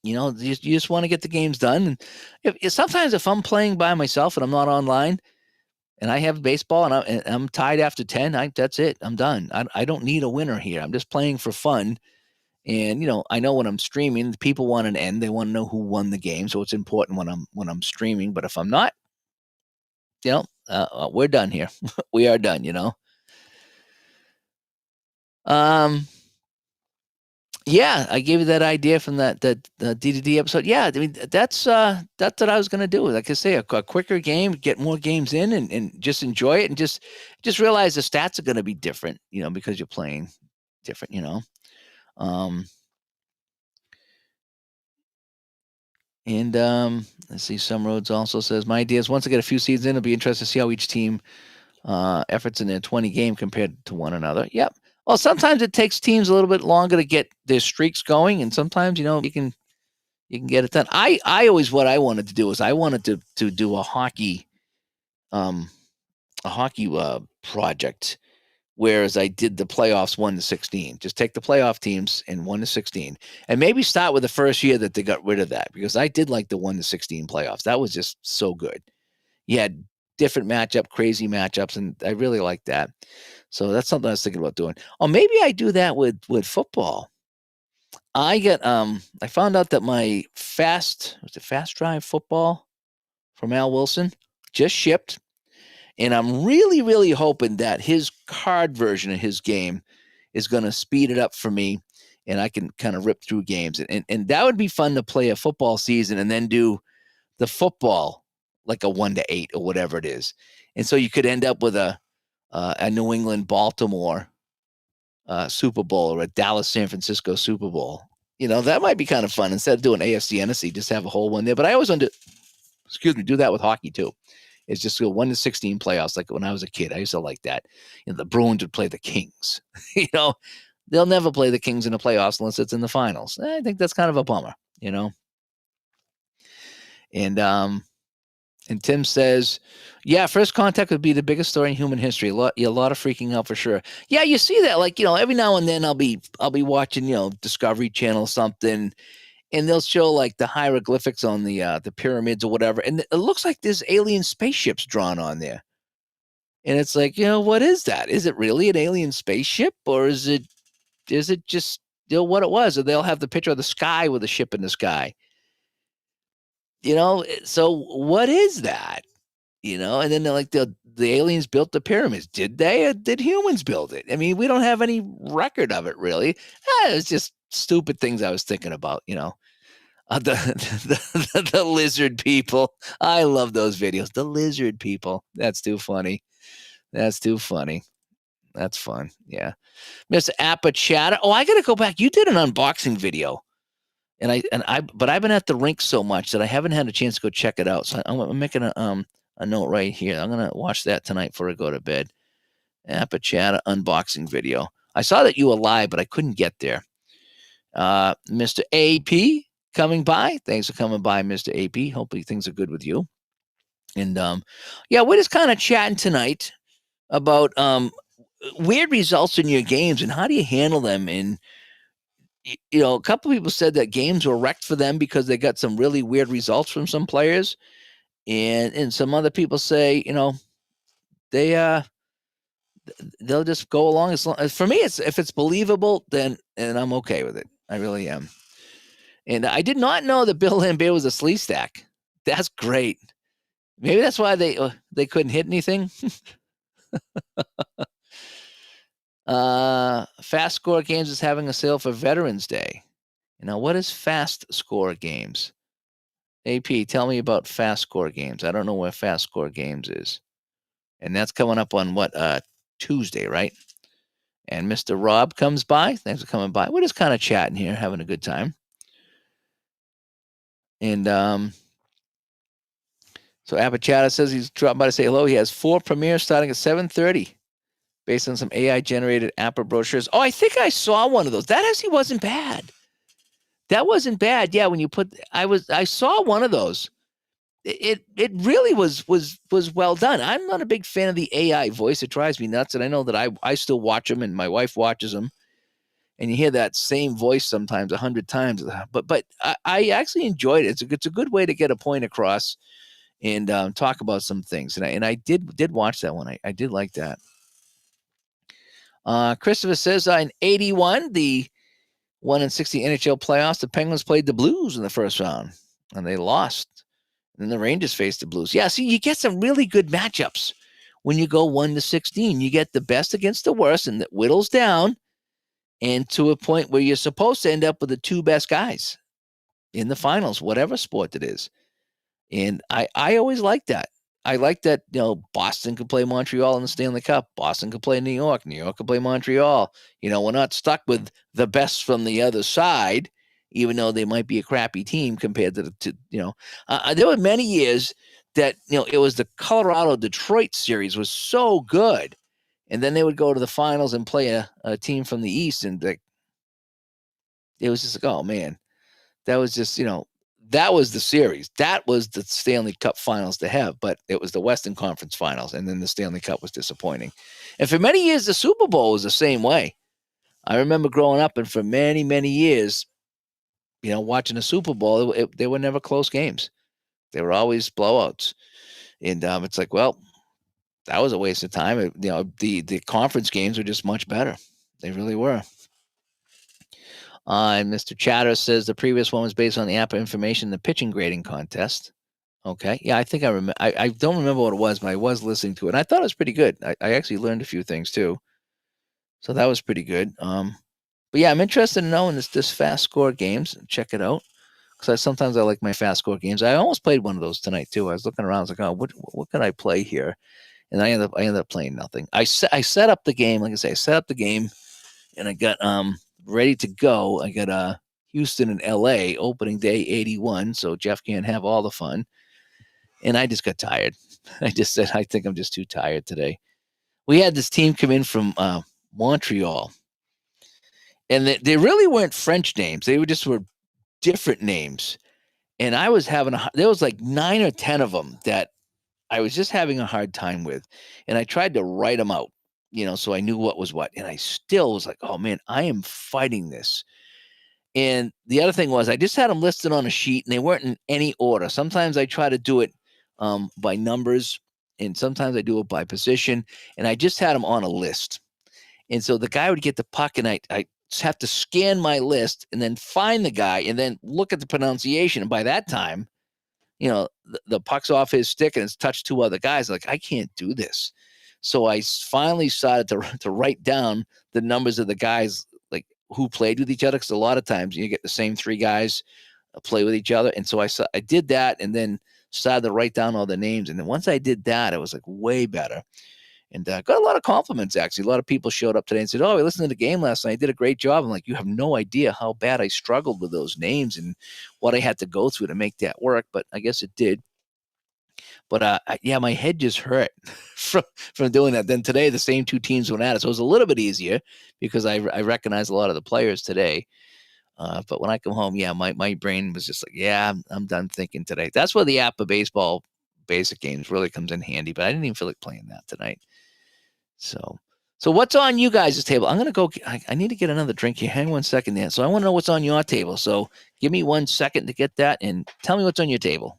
You just want to get the games done. And sometimes if I'm playing by myself and I'm not online, and I have baseball and I'm tied after 10, that's it. I'm done. I don't need a winner here. I'm just playing for fun. And I know when I'm streaming, people want an end. They want to know who won the game, so it's important when I'm streaming. But if I'm not, we're done here. We are done. Um, yeah, I gave you that idea from that DDD episode. Yeah, I mean that's what I was gonna do. Like I say, a quicker game, get more games in, and just enjoy it, and just realize the stats are gonna be different. Because you're playing different. Um, And let's see. Some Roads also says my idea is once I get a few seeds in, it'll be interesting to see how each team efforts in their 20 game compared to one another. Yep. Well, sometimes it takes teams a little bit longer to get their streaks going, and sometimes you can get it done. I always what I wanted to do is I wanted to do a hockey project, whereas I did the playoffs 1-16. Just take the playoff teams and 1-16, and maybe start with the first year that they got rid of that, because I did like the 1-16 playoffs. That was just so good. You had different crazy matchups, and I really like that. So that's something I was thinking about doing. Or maybe I do that with football. I found out that my fast drive football from Al Wilson just shipped. And I'm really, really hoping that his card version of his game is going to speed it up for me, and I can kind of rip through games. And that would be fun to play a football season and then do the football like a 1-8 or whatever it is. And so you could end up with a New England Baltimore Super Bowl, or a Dallas San Francisco Super Bowl. That might be kind of fun. Instead of doing AFC NFC, just have a whole one there. But I always want to, do that with hockey too. It's just go 1-16 playoffs. Like when I was a kid, I used to like that. The Bruins would play the Kings. They'll never play the Kings in the playoffs unless it's in the finals. I think that's kind of a bummer. And Tim says, yeah, first contact would be the biggest story in human history. A lot of freaking out for sure. Yeah, you see that, like, every now and then I'll be watching, Discovery Channel something, and they'll show like the hieroglyphics on the pyramids or whatever, and it looks like there's alien spaceships drawn on there. And it's like, what is that? Is it really an alien spaceship, or is it just what it was? Or they'll have the picture of the sky with a ship in the sky. So what is that? And then they're like, the aliens built the pyramids. Did they, or did humans build it? I mean, we don't have any record of it, really. It's just stupid things I was thinking about, the lizard people. I love those videos. The lizard people. That's too funny. That's fun. Yeah. Miss Apachata. Oh, I got to go back. You did an unboxing video. But I've been at the rink so much that I haven't had a chance to go check it out. So I'm making a note right here. I'm gonna watch that tonight before I go to bed. Apachata unboxing video. I saw that you were live, but I couldn't get there. Mr. AP coming by. Thanks for coming by, Mr. AP. Hopefully things are good with you. And yeah, we're just kind of chatting tonight about weird results in your games and how do you handle them. And a couple people said that games were wrecked for them because they got some really weird results from some players, and some other people say, they they'll just go along as long as, for me, it's if it's believable, then and I'm okay with it. I really am. And I did not know that Bill Lambert was a sleeve stack. That's great. Maybe that's why they couldn't hit anything. Fast Score Games is having a sale for Veterans Day. What is Fast Score Games? AP, tell me about Fast Score Games. I don't know where Fast Score Games is. And that's coming up on what, Tuesday, right? And Mr. Rob comes by. Thanks for coming by. We're just kind of chatting here, having a good time. And so Apachata says he's dropping by to say hello. He has 4 premieres starting at 7:30 based on some AI-generated APA brochures. Oh, I think I saw one of those. That actually wasn't bad. That wasn't bad. Yeah, when you put I saw one of those. It really was well done. I'm not a big fan of the AI voice. It drives me nuts, and I know that I still watch them, and my wife watches them, and you hear that same voice sometimes 100 times. But I actually enjoyed it. It's a good way to get a point across and talk about some things. And I did watch that one. I did like that. Christopher says in 81, the 1-60 NHL playoffs, the Penguins played the Blues in the first round, and they lost. And then the Rangers faced the Blues. Yeah, see, you get some really good matchups when you go 1-16. You get the best against the worst, and that whittles down and to a point where you're supposed to end up with the 2 best guys in the finals, whatever sport it is. And I always like that. I like that, Boston could play Montreal in the Stanley Cup. Boston could play New York. New York could play Montreal. We're not stuck with the best from the other side, even though they might be a crappy team compared to there were many years that, it was the Colorado-Detroit series was so good. And then they would go to the finals and play a team from the East. And it was just like, oh, man, that was just, that was the series. That was the Stanley Cup finals to have, but it was the Western Conference finals, and then the Stanley Cup was disappointing. And for many years, the Super Bowl was the same way. I remember growing up, and for many, many years, watching the Super Bowl, they were never close games. They were always blowouts. And it's like, well, that was a waste of time. The conference games were just much better. They really were. And Mr. Chatter says the previous one was based on the APA information, the pitching grading contest. Okay. Yeah, I think I remember. I don't remember what it was, but I was listening to it. And I thought it was pretty good. I actually learned a few things too. So that was pretty good. But yeah, I'm interested in knowing this Fast Score Games. Check it out. Because sometimes I like my Fast Score Games. I almost played one of those tonight too. I was looking around. I was like, oh, what can I play here? And I ended up playing nothing. I set up the game. Like I say, I set up the game, and I got ready to go. I got Houston and LA opening day 81. So Jeff can't have all the fun. And I just got tired. I just said, I think I'm just too tired today. We had this team come in from Montreal, and they really weren't French names. They were different names. And I was there was like 9 or 10 of them that I was just having a hard time with. And I tried to write them out, so I knew what was what. And I still was like, oh man, I am fighting this. And the other thing was I just had them listed on a sheet, and they weren't in any order. Sometimes I try to do it by numbers, and sometimes I do it by position. And I just had them on a list. And so the guy would get the puck, and I just have to scan my list and then find the guy and then look at the pronunciation. And by that time, the puck's off his stick and it's touched 2 other guys. Like, I can't do this. So I finally started to write down the numbers of the guys, like, who played with each other. Because a lot of times you get the same 3 guys play with each other. And so I did that, and then started to write down all the names. And then once I did that, it was like way better. And got a lot of compliments, actually. A lot of people showed up today and said, oh, I listened to the game last night. I did a great job. I'm like, you have no idea how bad I struggled with those names and what I had to go through to make that work. But I guess it did. But yeah, my head just hurt from doing that. Then today, the same 2 teams went at it. So it was a little bit easier because I recognize a lot of the players today. But when I come home, yeah, my brain was just like, yeah, I'm done thinking today. That's where the APA basic games really comes in handy, but I didn't even feel like playing that tonight. So what's on you guys' table? I'm gonna go. I need to get another drink here. Hang 1 second there. So I want to know what's on your table. So give me 1 second to get that, and tell me what's on your table.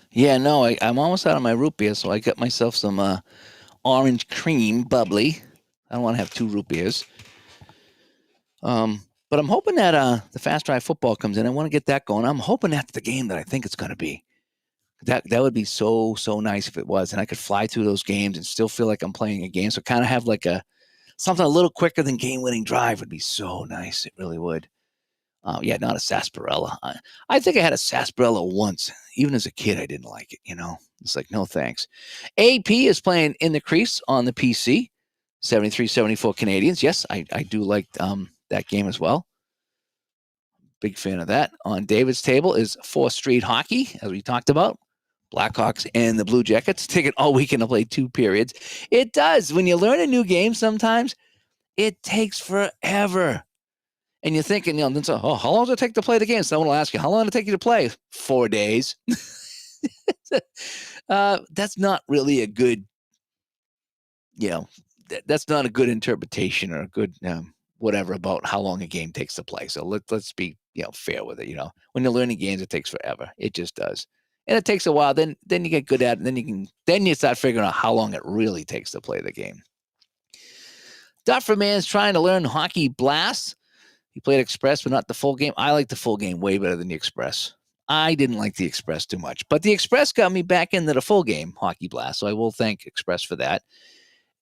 Yeah, no, I'm almost out of my root beer, so I got myself some orange cream bubbly. I don't want to have 2 root beers. But I'm hoping that the fast drive football comes in. I want to get that going. I'm hoping that's the game that I think it's going to be. That would be so nice if it was, and I could fly through those games and still feel like I'm playing a game. So kind of have like a something a little quicker than game winning drive would be so nice. It really would. Yeah, not a sarsaparilla. I think I had a sarsaparilla once. Even as a kid, I didn't like it. It's like no thanks. AP is playing in the crease on the PC. 73-74 Canadians. Yes, I do like that game as well. Big fan of that. On David's table is 4th Street Hockey, as we talked about. Blackhawks and the Blue Jackets take it all weekend to play 2 periods. It does. When you learn a new game, sometimes it takes forever. And you're thinking, how long does it take to play the game? Someone will ask you, how long did it take you to play? 4 days. That's not really a good, that's not a good interpretation or a good whatever about how long a game takes to play. So let's be fair with it. When you're learning games, it takes forever. It just does, and it takes a while. Then you get good at it, and then you start figuring out how long it really takes to play the game. Dufferman's trying to learn Hockey Blast. He played Express, but not the full game. I like the full game way better than the Express. I didn't like the Express too much, but the Express got me back into the full game Hockey Blast. So I will thank Express for that.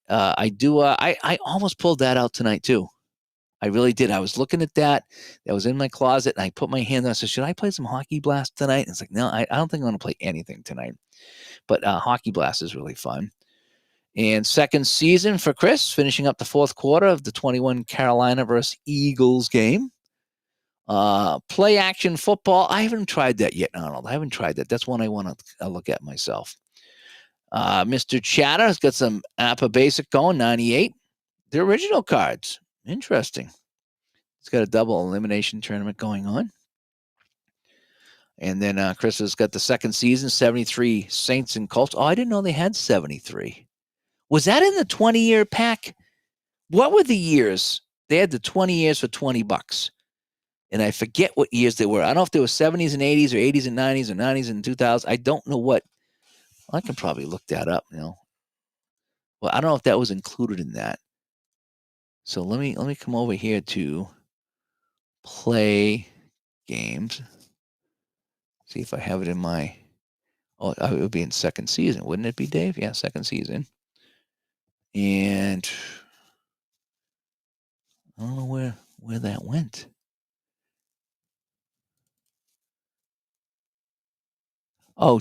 I do. I almost pulled that out tonight too. I really did. I was looking at that. That was in my closet, and I put my hand on. I said, "Should I play some Hockey Blast tonight?" And it's like, no, I don't think I'm going to play anything tonight. But Hockey Blast is really fun. And second season for Chris, finishing up the 4th quarter of the 21 Carolina versus Eagles game. Play action football. I haven't tried that yet, Arnold. I haven't tried that. That's one I want to look at myself. Mr. Chatter has got some APA Basic going, 98. The original cards. Interesting. It's got a double elimination tournament going on. And then Chris has got the second season, 73 Saints and Colts. Oh, I didn't know they had 73. Was that in the 20-year pack? What were the years? They had the 20 years for $20. And I forget what years they were. I don't know if they were 70s and 80s or 80s and 90s or 90s and 2000s. I don't know what. I can probably look that up. Well, I don't know if that was included in that. So let me come over here to play games. See if I have it in my. Oh, it would be in second season, wouldn't it be, Dave? Yeah, second season. And I don't know where that went. Oh,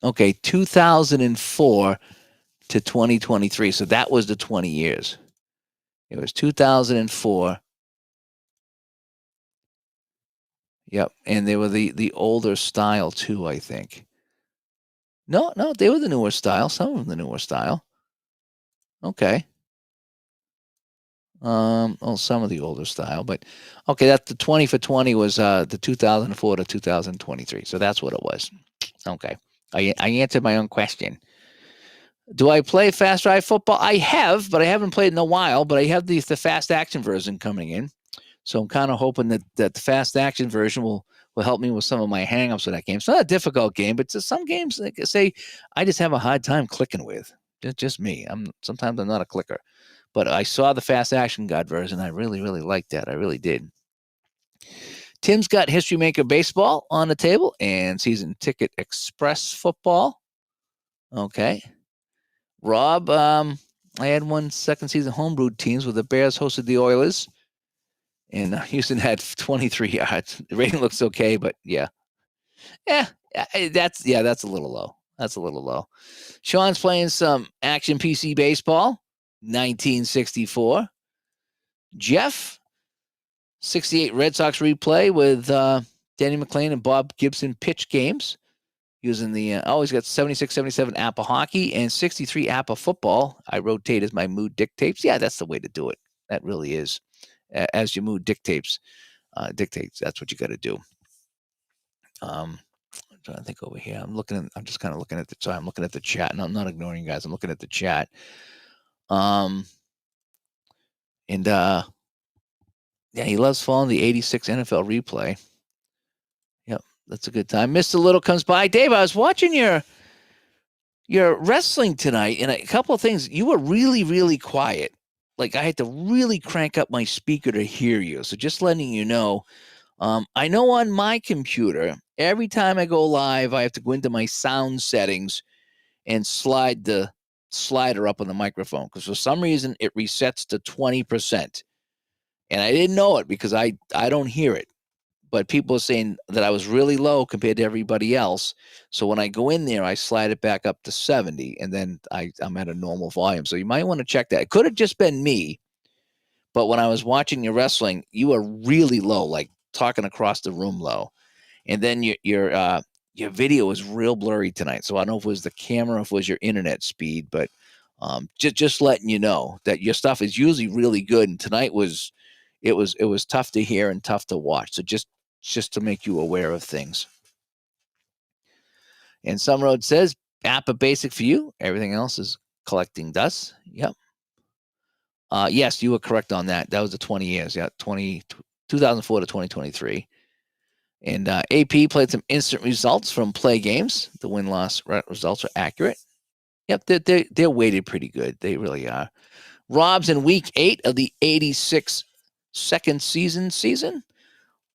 okay, 2004 to 2023. So that was the 20 years. It was 2004. Yep, and they were the older style too, I think. No, they were the newer style. Some of them the newer style. Okay. Some of the older style, but okay. That the 20 for 20 was the 2004 to 2023. So that's what it was. Okay, I answered my own question. Do I play fast drive football? I have, but I haven't played in a while. But I have the fast action version coming in, so I'm kind of hoping that the fast action version will help me with some of my hangups with that game. It's not a difficult game, but some games, like I say, I just have a hard time clicking with. Just me. Sometimes I'm not a clicker. But I saw the fast action guide version. I really, really liked that. I really did. Tim's got History Maker Baseball on the table and Season Ticket Express Football. Okay. Rob, I had one second season homebrewed teams where the Bears hosted the Oilers. And Houston had 23 yards. The rating looks okay, but yeah. That's a little low. That's a little low. Sean's playing some Action PC Baseball, 1964. Jeff, 68 Red Sox replay with Danny McLean and Bob Gibson pitch games using the he's got 76, 77 Apple hockey and 63 Apple football. I rotate as my mood dictates. Yeah, that's the way to do it. That really is. As your mood dictates, that's what you got to do. I'm trying to think over here. I'm just kind of looking at I'm looking at the chat, and I'm not ignoring you guys. I'm looking at the chat. Yeah, he loves following the 86 NFL replay. Yep, that's a good time. Mr. Little comes by. Dave, I was watching your wrestling tonight, and a couple of things. You were really, really quiet. Like, I had to really crank up my speaker to hear you. So just letting you know. I know on my computer, every time I go live, I have to go into my sound settings and slide the slider up on the microphone because for some reason it resets to 20%. And I didn't know it because I don't hear it. But people are saying that I was really low compared to everybody else. So when I go in there, I slide it back up to 70, and then I'm at a normal volume. So you might want to check that. It could have just been me, but when I was watching your wrestling, you were really low, like talking across the room low. And then your video was real blurry tonight. So I don't know if it was the camera, if it was your internet speed, but just letting you know that your stuff is usually really good. And tonight it was tough to hear and tough to watch. So just to make you aware of things. And Some Road says, app a basic for you. Everything else is collecting dust. Yep. Yes, you were correct on that. That was the 20 years. Yeah, 2004 to 2023. And AP played some instant results from play games. The win-loss results are accurate. Yep, they're weighted pretty good. They really are. Rob's in week 8 of the 86 second season.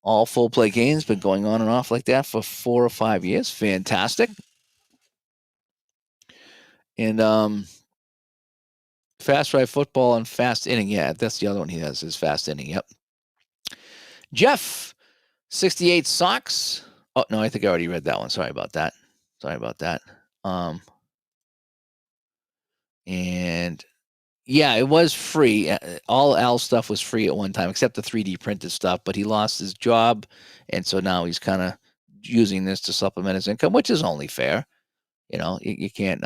All full play games, been going on and off like that for 4 or 5 years. Fantastic. And fast ride football and fast inning. Yeah, that's the other one he has is fast inning. Yep. Jeff, 68 Sox. Oh, no, I think I already read that one. Sorry about that. And yeah, it was free. All Al's stuff was free at one time, except the 3D printed stuff. But he lost his job, and so now he's kind of using this to supplement his income, which is only fair. You can't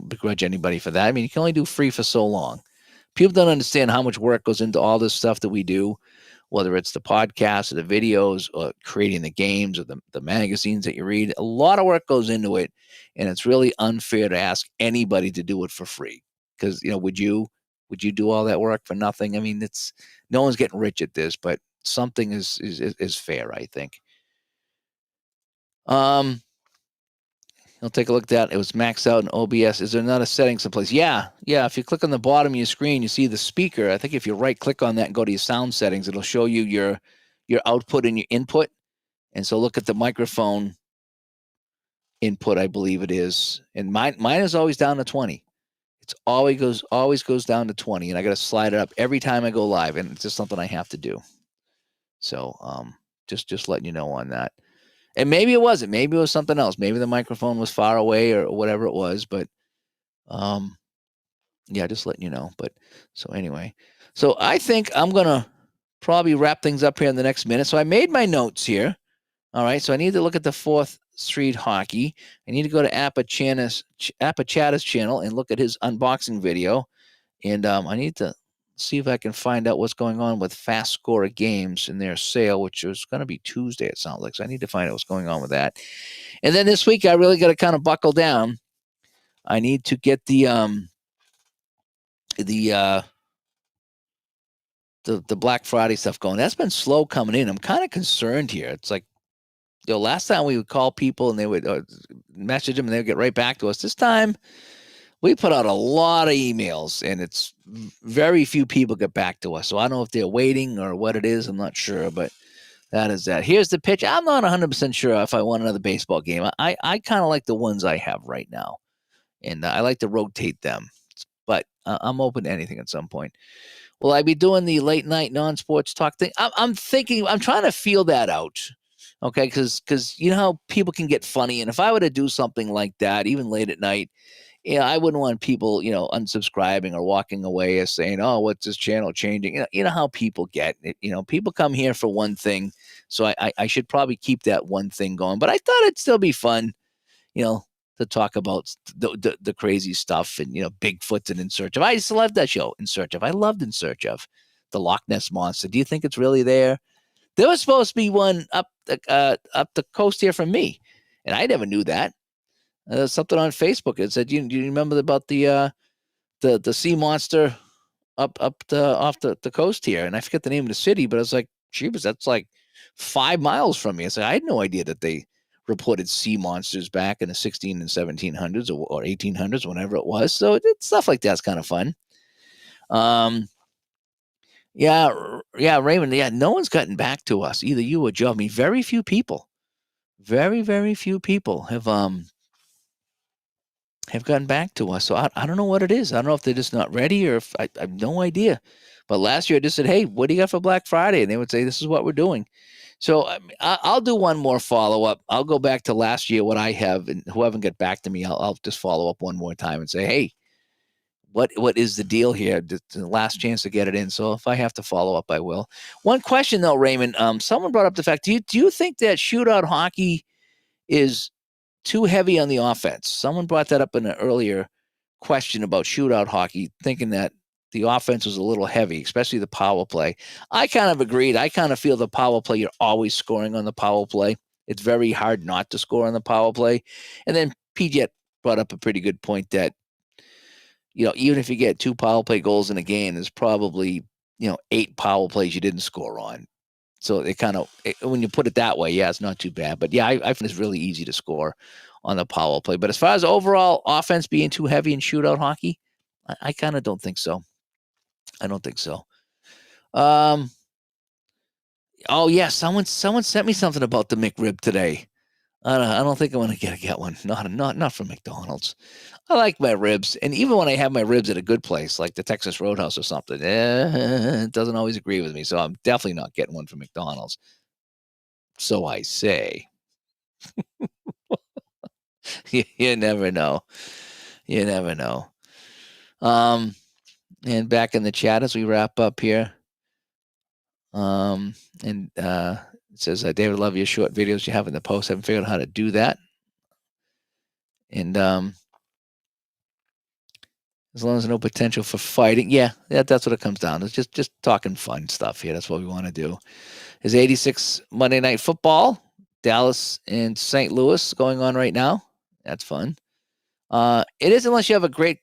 begrudge anybody for that. I mean, you can only do free for so long. People don't understand how much work goes into all this stuff that we do, whether it's the podcasts or the videos or creating the games or the magazines that you read. A lot of work goes into it, and it's really unfair to ask anybody to do it for free. Because, would you do all that work for nothing? I mean, no one's getting rich at this, but something is fair, I think. I'll take a look at that. It was maxed out in OBS. Is there not a setting someplace? Yeah. If you click on the bottom of your screen, you see the speaker. I think if you right-click on that and go to your sound settings, it'll show you your output and your input. And so look at the microphone input, I believe it is. And mine is always down to 20. It's always goes down to 20, and I got to slide it up every time I go live, and it's just something I have to do. So just letting you know on that. And maybe it wasn't. Maybe it was something else. Maybe the microphone was far away or whatever it was. But, yeah, just letting you know. But so anyway, so I think I'm going to probably wrap things up here in the next minute. So I made my notes here. All right. So I need to look at the 4th Street Hockey. I need to go to Appa Chatta's channel and look at his unboxing video. And I need to see if I can find out what's going on with Fast Score Games in their sale, which is going to be Tuesday, it sounds like. So I need to find out what's going on with that. And then this week, I really got to kind of buckle down. I need to get the Black Friday stuff going. That's been slow coming in. I'm kind of concerned here. It's like, last time we would call people and they would message them and they would get right back to us. This time, we put out a lot of emails, and it's very few people get back to us. So I don't know if they're waiting or what it is. I'm not sure, but that is that. Here's the pitch. I'm not 100% sure if I want another baseball game. I kind of like the ones I have right now, and I like to rotate them. But I'm open to anything at some point. Will I be doing the late night non-sports talk thing? I'm thinking. I'm trying to feel that out. Okay, because you know how people can get funny, and if I were to do something like that, even late at night, I wouldn't want people, unsubscribing or walking away as saying, "Oh, what's this channel changing?" You know how people get it. People come here for one thing, so I should probably keep that one thing going. But I thought it'd still be fun, you know, to talk about the crazy stuff and Bigfoot and In Search of. I just loved that show, In Search of. I loved In Search of the Loch Ness monster. Do you think it's really there? There was supposed to be one up the coast here from me, and I never knew that. Something on Facebook. It said, "Do you remember about the sea monster up off the coast here?" And I forget the name of the city, but I was like, "Jeebus, that's like 5 miles from me." I said, "I had no idea that they reported sea monsters back in the 16 and 1700s or 1800s, whenever it was." So stuff like that's kind of fun. Yeah, yeah, Raymond. Yeah, no one's gotten back to us, either you or Joe. I mean, very few people, very very few people have gotten back to us. So I don't know what it is. I don't know if they're just not ready or if I have no idea. But last year I just said, "Hey, what do you got for Black Friday?" And they would say, "This is what we're doing." So I'll do one more follow up. I'll go back to last year, what I have, and whoever get back to me, I'll just follow up one more time and say, "Hey, what is the deal here?" The last chance to get it in. So if I have to follow up, I will. One question though, Raymond. Someone brought up the fact. Do you think that shootout hockey is too heavy on the offense? Someone brought that up in an earlier question about shootout hockey, thinking that the offense was a little heavy, especially the power play. I kind of agreed. I kind of feel the power play, you're always scoring on the power play. It's very hard not to score on the power play. And then PJ brought up a pretty good point that, even if you get 2 power play goals in a game, there's probably, 8 power plays you didn't score on. So when you put it that way, yeah, it's not too bad. But yeah, I find it's really easy to score on the power play. But as far as overall offense being too heavy in shootout hockey, I kind of don't think so. I don't think so. Um. Oh yeah, someone sent me something about the McRib today. I don't think I want to get one. Not from McDonald's. I like my ribs, and even when I have my ribs at a good place like the Texas Roadhouse or something, it doesn't always agree with me. So I'm definitely not getting one from McDonald's. So I say. You never know. You never know. Um, and back in the chat as we wrap up here. And it says, David, love your short videos you have in the post. Haven't figured out how to do that. And as long as there's no potential for fighting, yeah, that's what it comes down to. It's just talking fun stuff here. That's what we want to do. Is 86 Monday Night Football, Dallas and St. Louis going on right now. That's fun. It is, unless you have a great.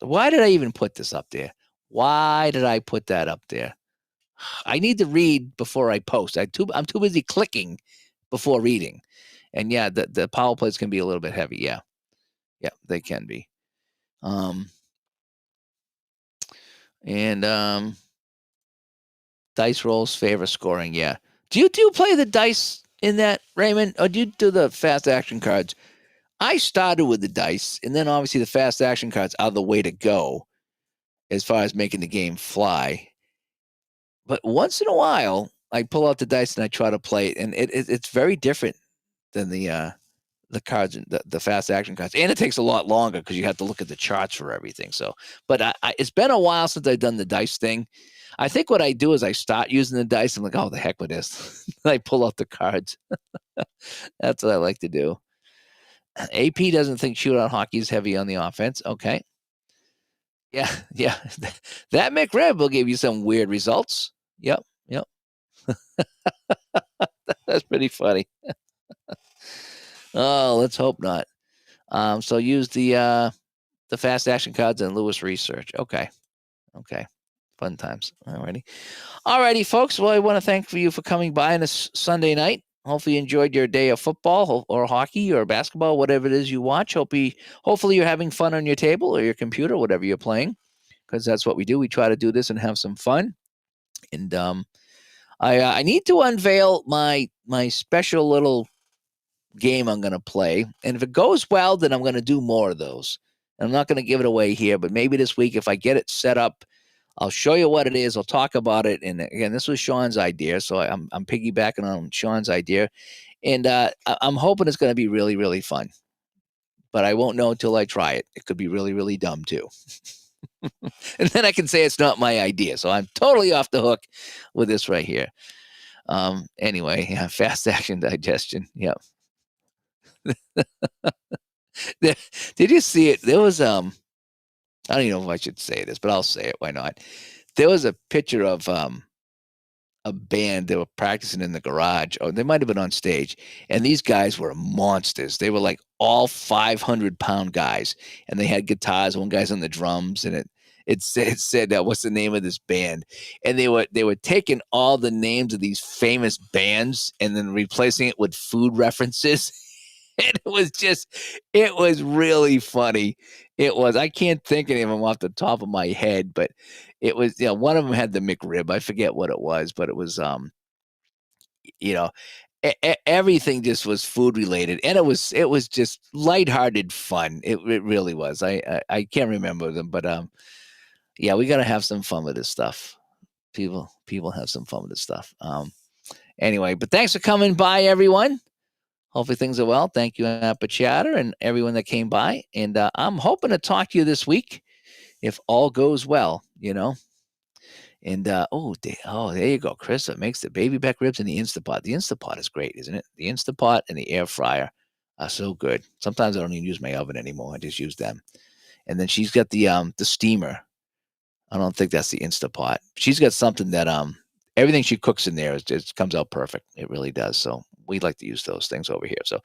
Why did I even put this up there? Why did I put that up there? I need to read before I post. I'm too busy clicking before reading. And yeah, the power plays can be a little bit heavy. Yeah, they can be. And dice rolls favor scoring. Yeah. Do you play the dice in that, Raymond, or do you do the fast action cards? I started with the dice, and then obviously the fast action cards are the way to go as far as making the game fly. But once in a while, I pull out the dice and I try to play it, and it's very different than the cards, the fast action cards, and it takes a lot longer because you have to look at the charts for everything. So, but it's been a while since I've done the dice thing. I think what I do is I start using the dice. I'm like, oh, the heck with this. I pull out the cards. That's what I like to do. AP doesn't think shootout hockey is heavy on the offense. Okay. Yeah, yeah. That McRib will give you some weird results. Yep. That's pretty funny. Oh, let's hope not. So use the fast action cards and Lewis research. Okay. Fun times. Alrighty, folks. Well, I want to thank you for coming by on this Sunday night. hopefully you enjoyed your day of football or hockey or basketball, whatever it is you watch. Hopefully you're having fun on your table or your computer, whatever you're playing, because that's what we do. We try to do this and have some fun. And I need to unveil my special little game I'm going to play. And if it goes well, then I'm going to do more of those. I'm not going to give it away here, but maybe this week, if I get it set up, I'll show you what it is. I'll talk about it. And again, this was Sean's idea. So I'm piggybacking on Sean's idea. And I'm hoping it's going to be really, really fun. But I won't know until I try it. It could be really, really dumb too. And then I can say it's not my idea. So I'm totally off the hook with this right here. Anyway, yeah, fast action digestion. Yeah. Did you see it? There was I don't even know if I should say this, but I'll say it. Why not? There was a picture of a band. They were practicing in the garage, or they might have been on stage. And these guys were monsters. They were like all 500-pound guys, and they had guitars. One guy's on the drums, and it said what's the name of this band? And they were taking all the names of these famous bands and then replacing it with food references. And it was really funny. It was, I can't think of any of them off the top of my head, but it was, one of them had the McRib. I forget what it was, but it was, you know, everything just was food related, and it was just lighthearted fun. It really was. I can't remember them, but yeah, we got to have some fun with this stuff. People have some fun with this stuff. Anyway, but thanks for coming by, everyone. Hopefully things are well. Thank you, Appa Chatter, and everyone that came by. And I'm hoping to talk to you this week if all goes well, And there you go, Chris. It makes the baby back ribs in the Instapot. The Instapot is great, isn't it? The Instapot and the air fryer are so good. Sometimes I don't even use my oven anymore. I just use them. And then she's got the steamer. I don't think that's the Instapot. She's got something that everything she cooks in there just comes out perfect. It really does. So we like to use those things over here. So,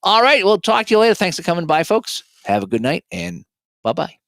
all right, we'll talk to you later. Thanks for coming by, folks. Have a good night, and bye-bye.